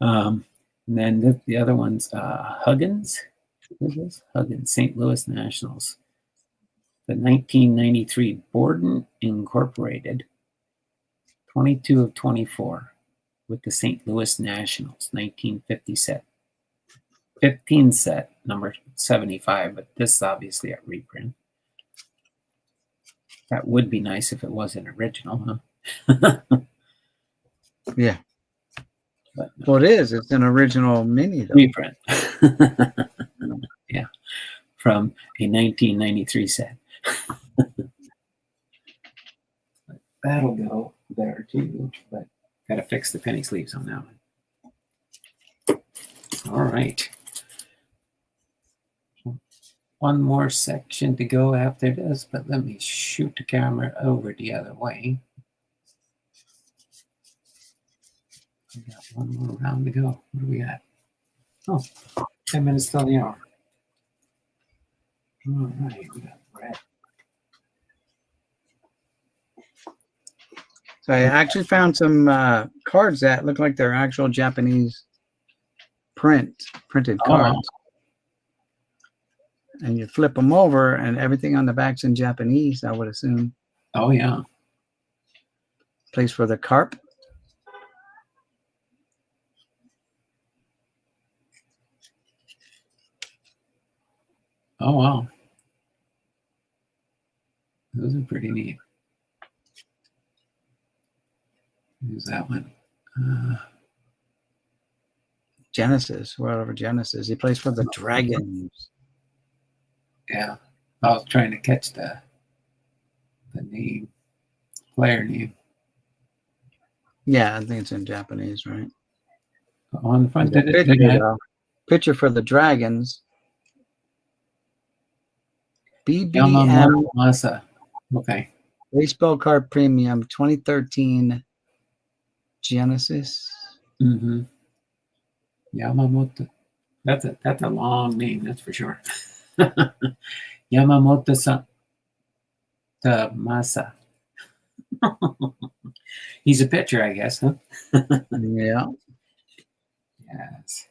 And then the other one's Huggins. Who's this? Huggins, St. Louis Nationals. The 1993 Borden Incorporated. 22 of 24 with the St. Louis Nationals, 1950 set. 15 set, number 75, but this is obviously a reprint. That would be nice if it was an original, huh?
Yeah.
But no.
Well, it is. It's an original mini, though.
Reprint. Yeah. From a 1993 set. That'll go there too, but got to fix the penny sleeves on that one. All right. One more section to go after this, but let me shoot the camera over the other way. We got one more round to go. What do we got? Oh, 10 minutes till the hour. All right, we got Brett.
So I actually found some cards that look like they're actual Japanese printed cards. And you flip them over, and everything on the back's in Japanese, I would assume.
Oh, yeah.
Place for the carp.
Oh, wow. Those are pretty neat. Who's that one?
Genesis, whatever Genesis. He plays for the Dragons.
Yeah. I was trying to catch the name, player name.
Yeah, I think it's in Japanese, right?
On the front, did it?
Pitcher for the Dragons. BBM
Yamamoto Masa. Okay.
Baseball Card Premium 2013 Genesis.
Mm-hmm. Yamamoto. That's a long name, that's for sure. Yamamoto Masa. He's a pitcher, I guess, huh?
Yeah.
Yes.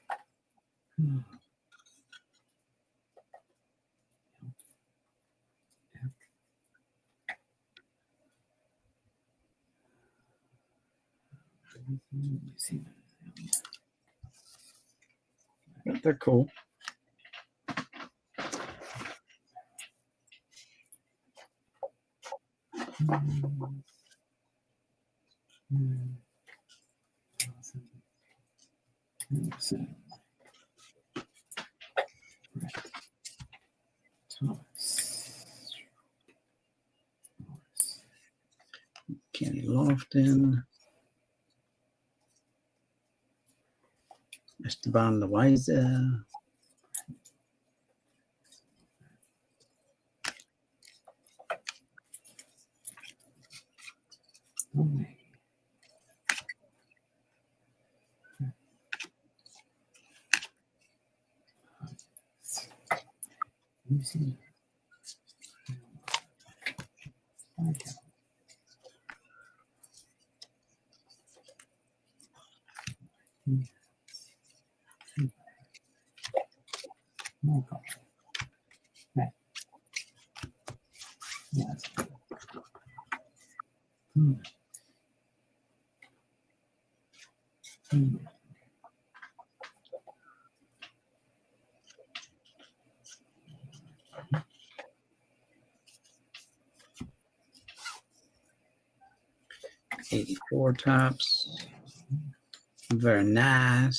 They're cool. Kenny Lofton. Esteban Loaiza.
Yes.
84 tops. Very nice.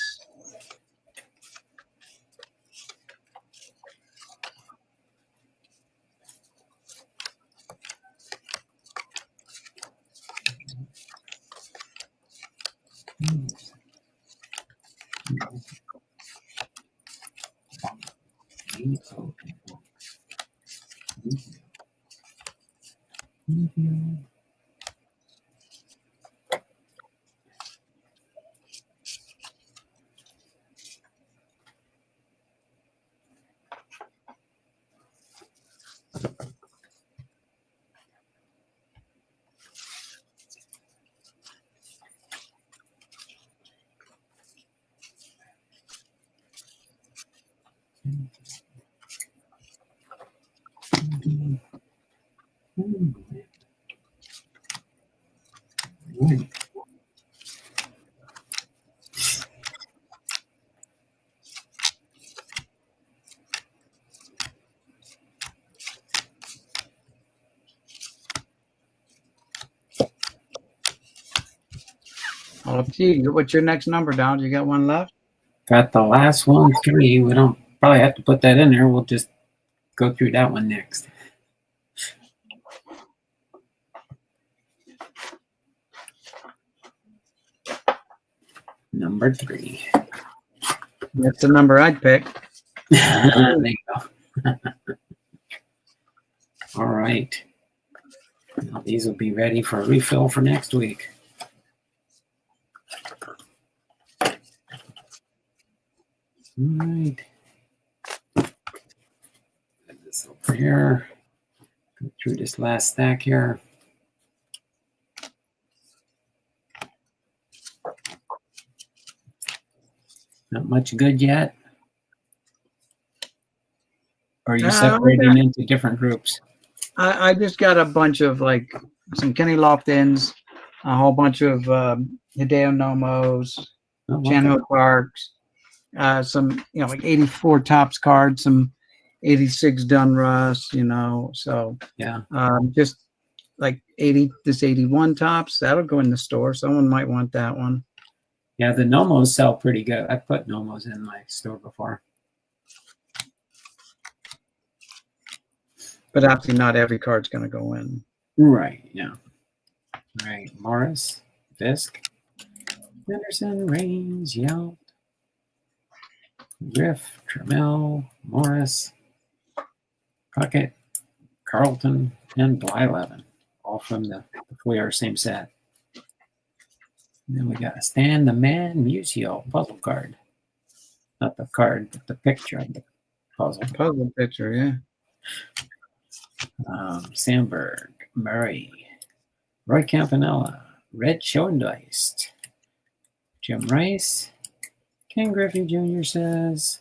All up to you. What's your next number, Don? You got one left?
Got the last one, 3. We don't probably have to put that in there. We'll just go through that one next. Number 3.
That's the number I'd pick.
There you go. All right. Now these will be ready for a refill for next week. All right. Put this over here. Go through this last stack here. Not much good yet? Or are you separating into different groups?
I just got a bunch of like some Kenny Loftons, a whole bunch of Hideo Nomos, Chan-Ho Parks, some like 84 tops cards, some 86 Dunruss, you know. So
Yeah.
just like 81 tops, that'll go in the store. Someone might want that one.
Yeah, the Nomos sell pretty good. I put Nomos in my store before.
But actually, not every card's going to go in.
Right, yeah. All right, Morris, Fisk, Henderson, Rains, Yelp, Griff, Trammell, Morris, Puckett, Carlton, and Blyleven, all from the Flair same set. And then we got a Stan the Man Musial puzzle card. Not the card, but the picture of the puzzle.
Puzzle picture, yeah.
Sandberg, Murray, Roy Campanella, Red Schoendeist, Jim Rice, Ken Griffey Jr. says,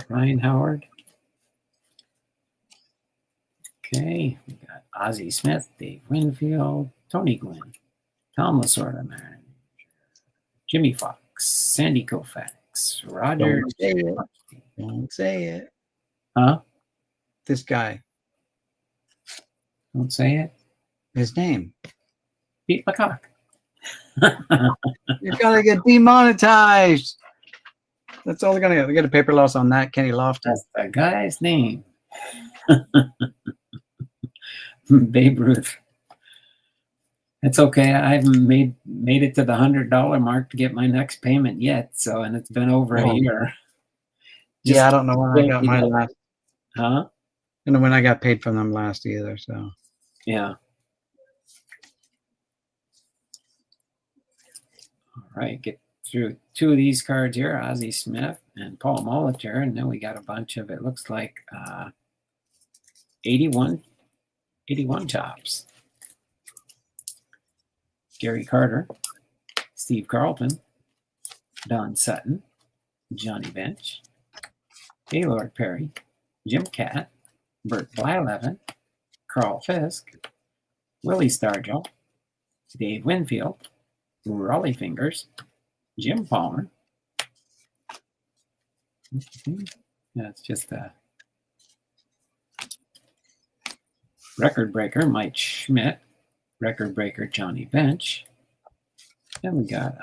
Ryan Howard. Okay, we got Ozzie Smith, Dave Winfield, Tony Gwynn, Tom Lasorda, man, Jimmy Fox, Sandy Koufax, Roger.
Don't say it. Don't say it.
Huh?
This guy.
Don't say it.
His name.
Pete Lecoq.
You're gonna get demonetized. That's all they're gonna get. They get a paper loss on that. Kenny Lofton.
That's the guy's name. Babe Ruth. It's okay. I haven't made it to the $100 mark to get my next payment yet. So, and it's been over a year.
Yeah, I don't know when I got my last.
Huh?
I don't know when I got paid from them last either. So.
Yeah. All right, get through two of these cards here, Ozzie Smith and Paul Molitor, and then we got a bunch of, it looks like 81 tops. Gary Carter, Steve Carlton, Don Sutton, Johnny Bench, Gaylord Perry, Jim Catt, Bert Blyleven, Carl Fisk, Willie Stargell, Dave Winfield, Raleigh Fingers, Jim Palmer. That's just a record breaker, Mike Schmidt, record breaker, Johnny Bench. Then we got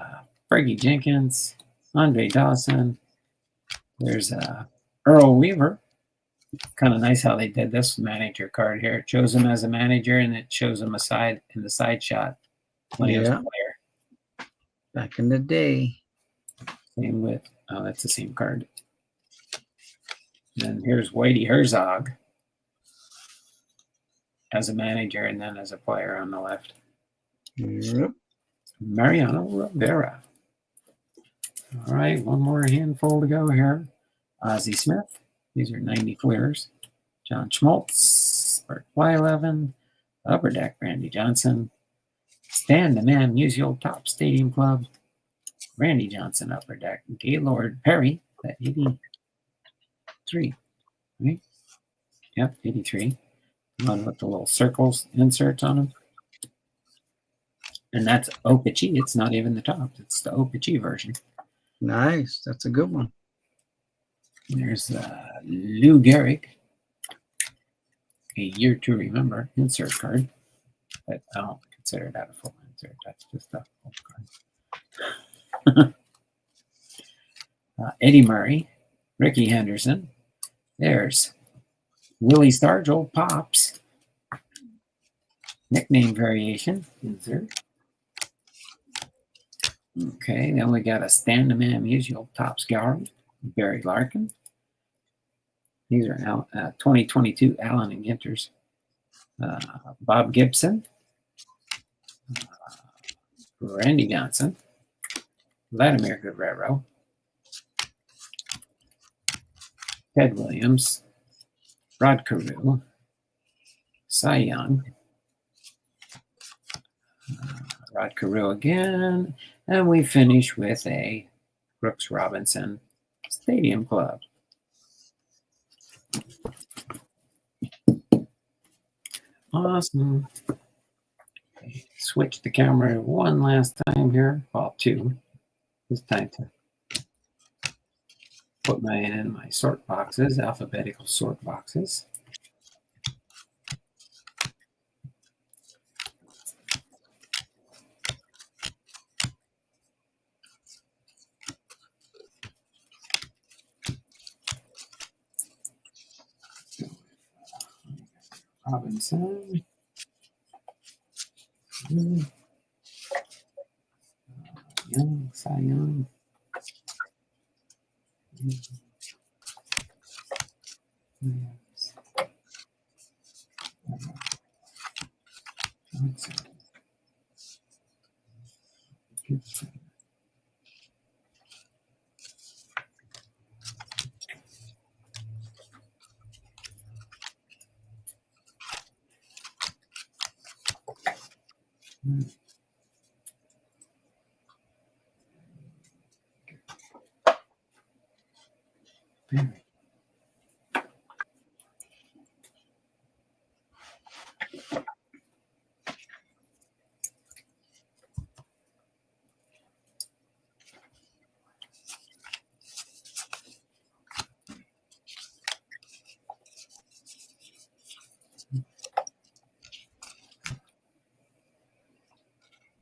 Fergie Jenkins, Andre Dawson. There's Earl Weaver. Kind of nice how they did this manager card here. It shows him as a manager, and it shows him aside in the side shot when he was a player.
Back in the day.
Same with, that's the same card. And here's Whitey Herzog as a manager and then as a player on the left.
Yep.
Mariano Rivera. All right, one more handful to go here. Ozzie Smith. These are 90 Fleers. John Schmaltz, Bert Blyleven, Upper Deck, Randy Johnson, Stan the Man Musial Top Stadium Club, Randy Johnson Upper Deck, Gaylord Perry, that 83, right? Yep, 83. One with the little circles inserts on them. And that's Okachi. It's not even the top. It's the Okachi version.
Nice. That's a good one.
There's Lou Gehrig, a year to remember insert card, but I don't consider that a full insert. That's just a full card. Eddie Murray, Ricky Henderson. There's Willie Stargell, Pops. Nickname variation, insert. Okay, then we got a Stan the Man Musial Topps Gallery, Barry Larkin. These are 2022 Allen and Ginters. Bob Gibson, Randy Johnson, Vladimir Guerrero, Ted Williams, Rod Carew, Cy Young, Rod Carew again, and we finish with a Brooks Robinson Stadium Club. Awesome. Switch the camera one last time here. Well, two. This time to put my sort boxes, alphabetical sort boxes. Robinson. Young, Cy Young.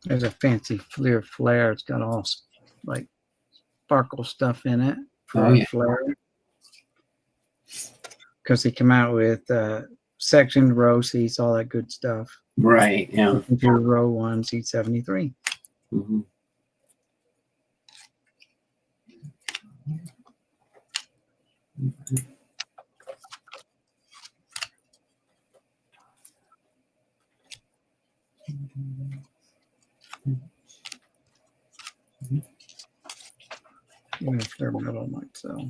There's a fancy Fleer flare. It's got all like sparkle stuff in it for a flare. Because they come out with sectioned row seats, all that good stuff.
Right, yeah.
Through row 1, seat 73.
Mm-hmm.
I'm going to flare middle might so.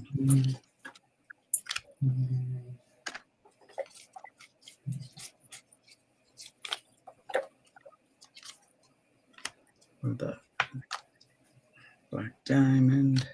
With the black diamond.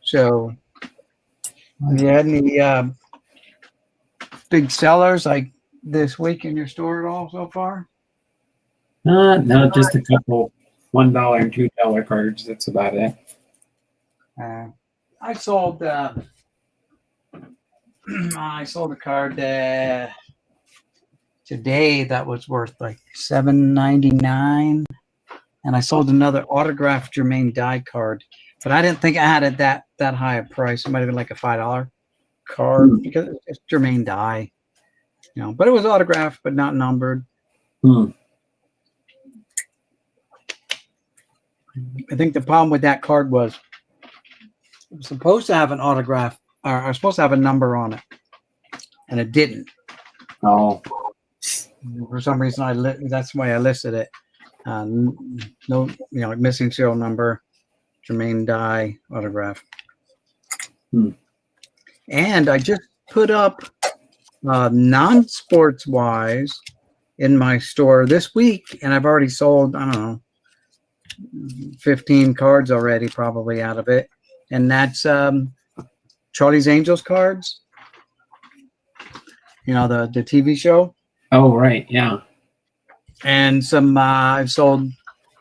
So, have you had any big sellers like this week in your store at all so far?
No, just a couple $1 and $2 cards. That's about it.
I sold I sold a card today that was worth like $7.99, and I sold another autographed Jermaine Dye card, but I didn't think I had it that high a price. It might have been like a $5 card because it's Jermaine Dye, you know. But it was autographed, but not numbered. I think the problem with that card was it was supposed to have an autograph, or I was supposed to have a number on it, and it didn't.
Oh.
For some reason, that's why I listed it. No, you know, like missing serial number, Jermaine Dye autograph. And I just put up non-sports wise in my store this week, and I've already sold, I don't know, 15 cards already, probably out of it. And that's Charlie's Angels cards. You know, the TV show.
Oh, right, yeah.
And some I've sold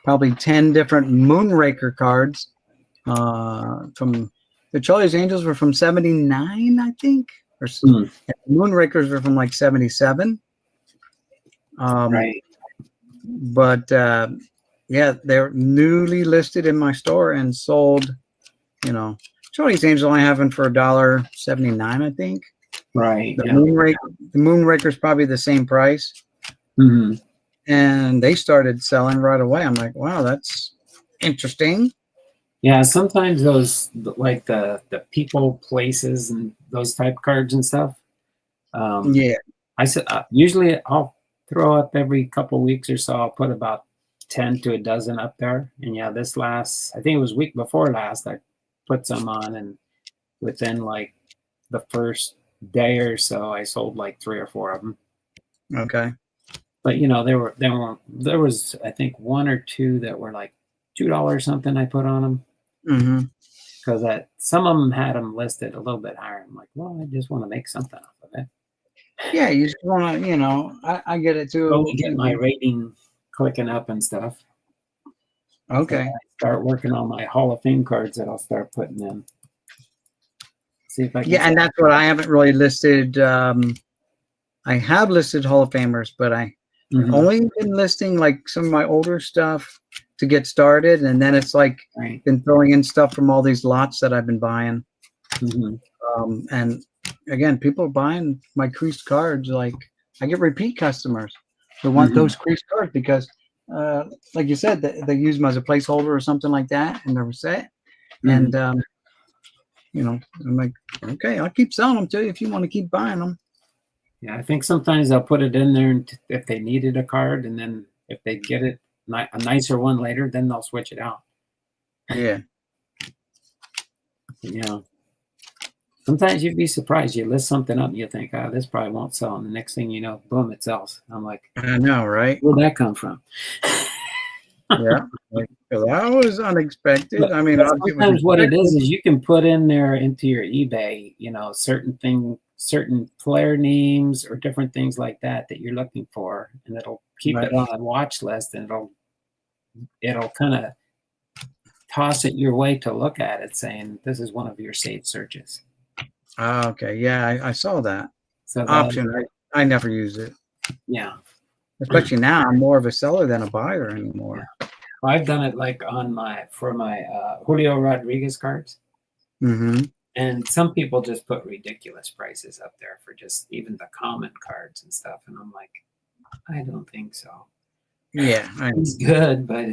probably 10 different Moonraker cards From the Charlie's Angels were from 79, I think.
Mm,
Moonrakers were from like 77.
right.
But yeah, they're newly listed in my store and sold. Charlie's Angels only have them for $1.79, I think.
Right.
The
Yeah.
Moonraker's probably the same price.
Hmm.
And they started selling right away. I'm like, wow, that's interesting.
Yeah. Sometimes those like the people, places, and those type cards and stuff.
Yeah.
I said usually I'll throw up every couple weeks or so. I'll put about 10 to a dozen up there. And yeah, this last, I think it was week before last, I put some on, and within like the first day or so, I sold like 3 or 4 of them.
Okay.
But there was I think 1 or 2 that were like $2 something I put on them,
Mm-hmm.
because that some of them had them listed a little bit higher. I'm like, well, I just want to make something off of it.
Yeah, you just want to, I get it
Slowly
too.
get my rating clicking up and stuff. So
Okay.
I start working on my Hall of Fame cards that I'll start putting in. See if I can.
Yeah, and that's what I haven't really listed. I have listed Hall of Famers, but I
Mhm.
only been listing like some of my older stuff to get started, and then it's like
Right.
been throwing in stuff from all these lots that I've been buying.
Hmm.
And again, people are buying my creased cards. Like I get repeat customers who want those creased cards because, like you said, they use them as a placeholder or something like that in their set. And I'm like, okay, I'll keep selling them to you if you want to keep buying them.
Yeah, I think sometimes they'll put it in there if they needed a card, and then if they get it a nicer one later, then they'll switch it out.
Yeah.
Sometimes you'd be surprised. You list something up and you think, oh, this probably won't sell. And the next thing you know, boom, it sells. I'm like,
I know, right?
where'd that come from?
Yeah. Like, that was unexpected.
But,
I mean,
sometimes what it is you can put in there into your eBay, certain player names or different things like that you're looking for, and it'll keep it on a watch list, and it'll kind of toss it your way to look at it, saying this is one of your saved searches.
Okay. Yeah, I saw that.
So
option. I never use it.
Yeah.
Especially now, I'm more of a seller than a buyer anymore.
Yeah. I've done it like for my Julio Rodriguez cards.
Mm-hmm.
And some people just put ridiculous prices up there for just even the common cards and stuff. And I'm like, I don't think so.
Yeah.
It's good, but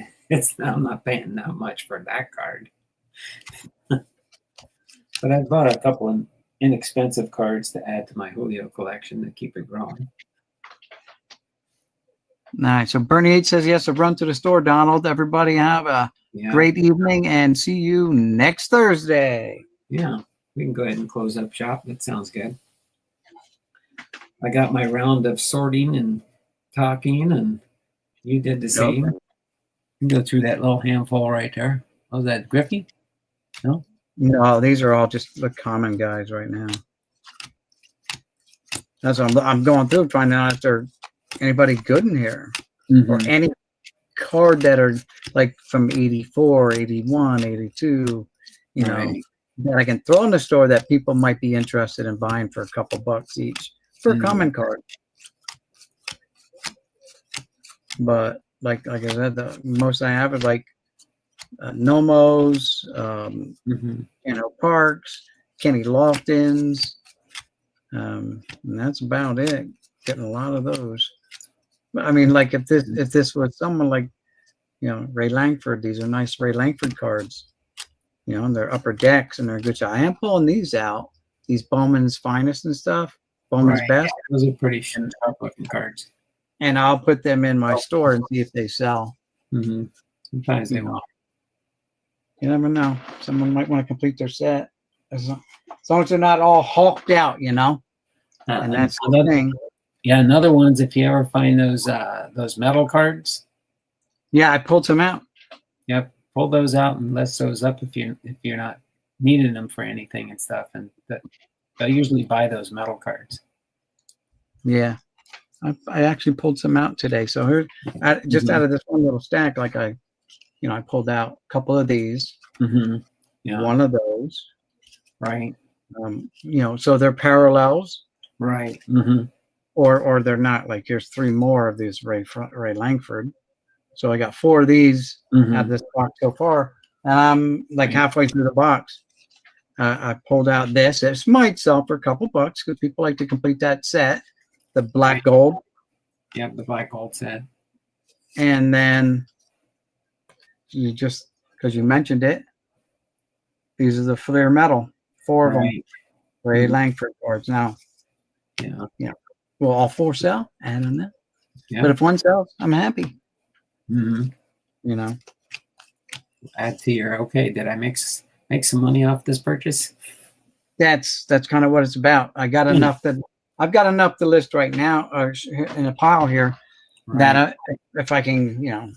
I'm not paying that much for that card. But I bought a couple of inexpensive cards to add to my Julio collection to keep it growing.
Nice. So Bernie H says, yes, I've run to the store, Donald. Everybody have a great evening and see you next Thursday.
Yeah, we can go ahead and close up shop. That sounds good. I got my round of sorting and talking, and you did the same.
Okay.
You can go through that little handful right there. Oh, is that Griffey? No?
No, these are all just the common guys right now. That's what I'm going through, finding out if there's anybody good in here. Or any card that are like from 84, 81, 82, that I can throw in the store that people might be interested in buying for a couple bucks each for a common card. But like I said, the most I have is like Nomos, Parks, Kenny Loftons, and that's about it. Getting a lot of those. But I mean, like if this was someone like, Ray Langford, these are nice Ray Langford cards. And they're upper decks and they're good. I am pulling these out, these Bowman's Finest and stuff, Bowman's Best.
Yeah, those are pretty sharp looking cards.
And I'll put them in my store and see if they sell.
Sometimes they won't.
You never know. Someone might want to complete their set. As long as they're not all hulked out, and that's the thing.
Yeah, another one's if you ever find those metal cards.
Yeah, I pulled some out.
Yep, pull those out and list those up if you're not needing them for anything and stuff. And they'll usually buy those metal cards.
Yeah, I actually pulled some out today. So here, just out of this one little stack, like I pulled out a couple of these.
Yeah.
one of those.
Right.
You know, so they're parallels,
Right. Mm-hmm.
or they're not. Like here's 3 more of these Ray Langford. So I got 4 of these out of this box so far, and I'm like halfway through the box. I pulled out this. This might sell for a couple bucks because people like to complete that set, the black gold.
Yep, the black gold set.
And then you just, because you mentioned it, these are the Fleer metal, 4 of them, Ray Langford cards. Now, yeah, will all 4 sell? I don't know. Yeah. But if one sells, I'm happy.
Mm-hmm.
You know,
add to your okay. Did I make some money off this purchase?
That's kind of what it's about. I got enough that I've got enough to list right now, or in a pile here, that if I can, you know,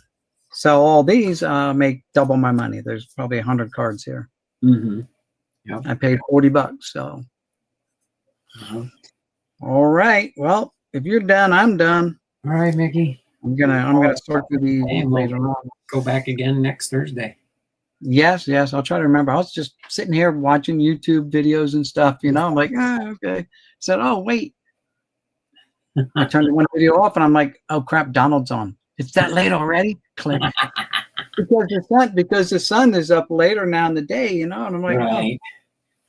sell all these, make double my money. There's probably 100 cards here.
Mm-hmm. Yep.
I paid $40, so. All right. Well, if you're done, I'm done.
All right, Mickey.
I'm gonna sort through these later on.
Go back again next Thursday. Yes.
I'll try to remember. I was just sitting here watching YouTube videos and stuff. You know, I'm like, okay. Said, oh wait. I turned one video off, and I'm like, oh crap, Donald's on. It's that late already. Click. because the sun is up later now in the day. You know, and I'm like,
right.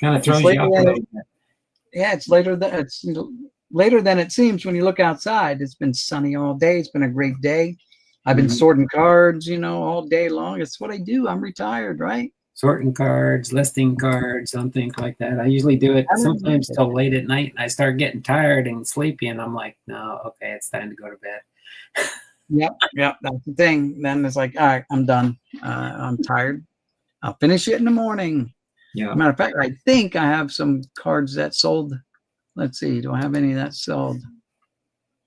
Kind of throws you off a little bit.
Yeah, it's later than it seems when you look outside. It's been sunny all day. It's been a great day. I've been sorting cards, you know, all day long. It's what I do. I'm retired, right?
Sorting cards, listing cards, something like that. I usually do it sometimes till late at night. And I start getting tired and sleepy, and I'm like, no, okay, it's time to go to bed.
Yep, that's the thing. Then it's like, all right, I'm done. I'm tired. I'll finish it in the morning.
Yeah.
Matter of fact, I think I have some cards that sold. Let's see. Do I have any that sold?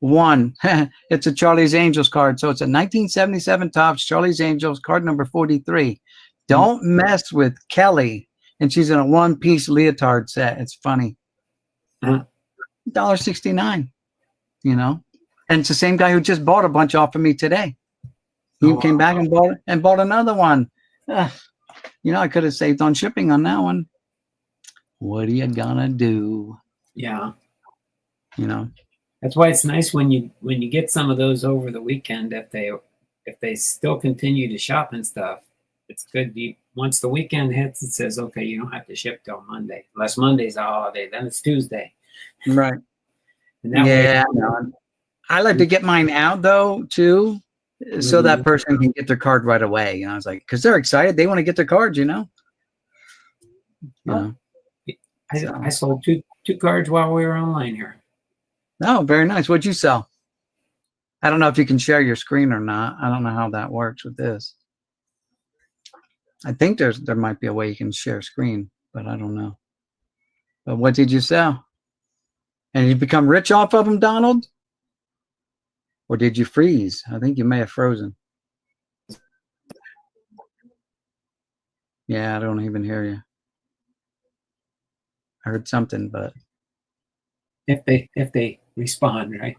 One. It's a Charlie's Angels card. So it's a 1977 Topps Charlie's Angels card number 43. Don't mess with Kelly. And she's in a one-piece leotard set. It's funny. $1.69. You know? And it's the same guy who just bought a bunch off of me today. He came back and bought another one. You know, I could have saved on shipping on that one. What are you gonna do?
Yeah.
You know.
That's why it's nice when you get some of those over the weekend. If they still continue to shop and stuff, it's good. Once the weekend hits, it says, okay, you don't have to ship till Monday, unless Monday's a holiday. Then it's Tuesday.
Right.
And that
way, I like to get mine out though too, so that person can get their card right away. You know, I was like, because they're excited, they want to get their cards. You know.
I sold two cards while we were online here.
Oh, very nice. What'd you sell? I don't know if you can share your screen or not. I don't know how that works with this. I think there might be a way you can share screen, but I don't know. But what did you sell? And you become rich off of them, Donald? Or did you freeze? I think you may have frozen. Yeah, I don't even hear you. I heard something, but
if they respond, right?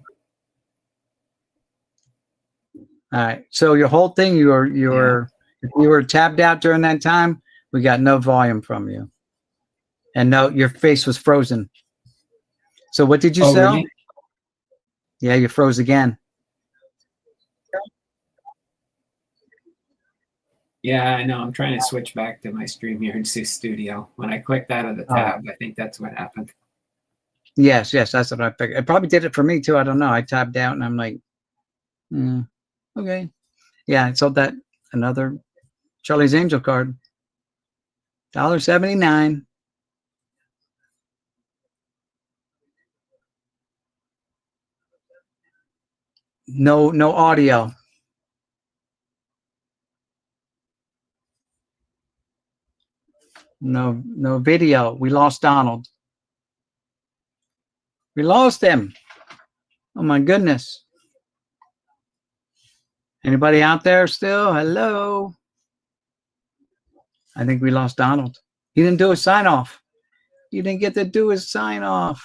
All right. So your whole thing, if you were tabbed out during that time, we got no volume from you, and no, your face was frozen. So what did you sell? Really? Yeah, you froze again.
Yeah, I know. I'm trying to switch back to my StreamYard Studio. When I clicked out of the tab, I think that's what happened.
Yes, that's what I figured. It probably did it for me too. I don't know. I tabbed out and I'm like, okay. Yeah, I sold that another Charlie's Angel card. $1.79. No audio. No video. We lost Donald. We lost him. Oh my goodness. Anybody out there still? Hello. I think we lost Donald. He didn't do his sign off. He didn't get to do his sign off.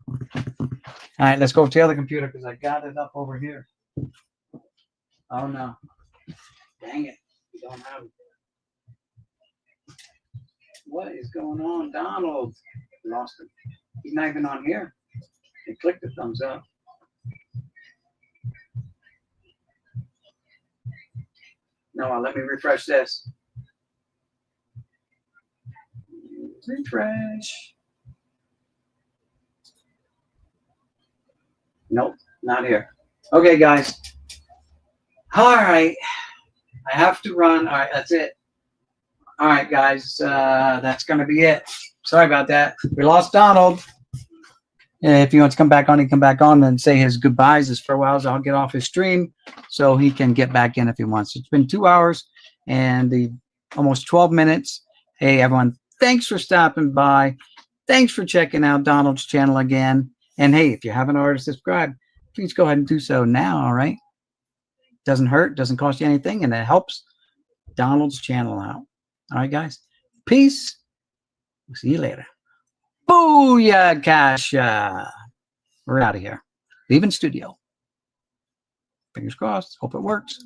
All right, let's go to the other computer because I got it up over here. Oh no. Dang it. We don't have it. What is going on? Donald. Lost him. He's not even on here. He clicked the thumbs up. No, let me refresh this. Refresh. Nope, not here. Okay, guys. All right. I have to run. All right, that's it. All right, guys. That's going to be it. Sorry about that. We lost Donald. If he wants to come back on, he can come back on and say his goodbyes, his farewells. I'll get off his stream so he can get back in if he wants. It's been 2 hours and almost 12 minutes. Hey, everyone. Thanks for stopping by. Thanks for checking out Donald's channel again. And hey, if you haven't already subscribed, please go ahead and do so now, all right? Doesn't hurt, doesn't cost you anything, and it helps Donald's channel out. All right, guys? Peace. We'll see you later. Booyah, Kasha. We're out of here. Leaving studio. Fingers crossed. Hope it works.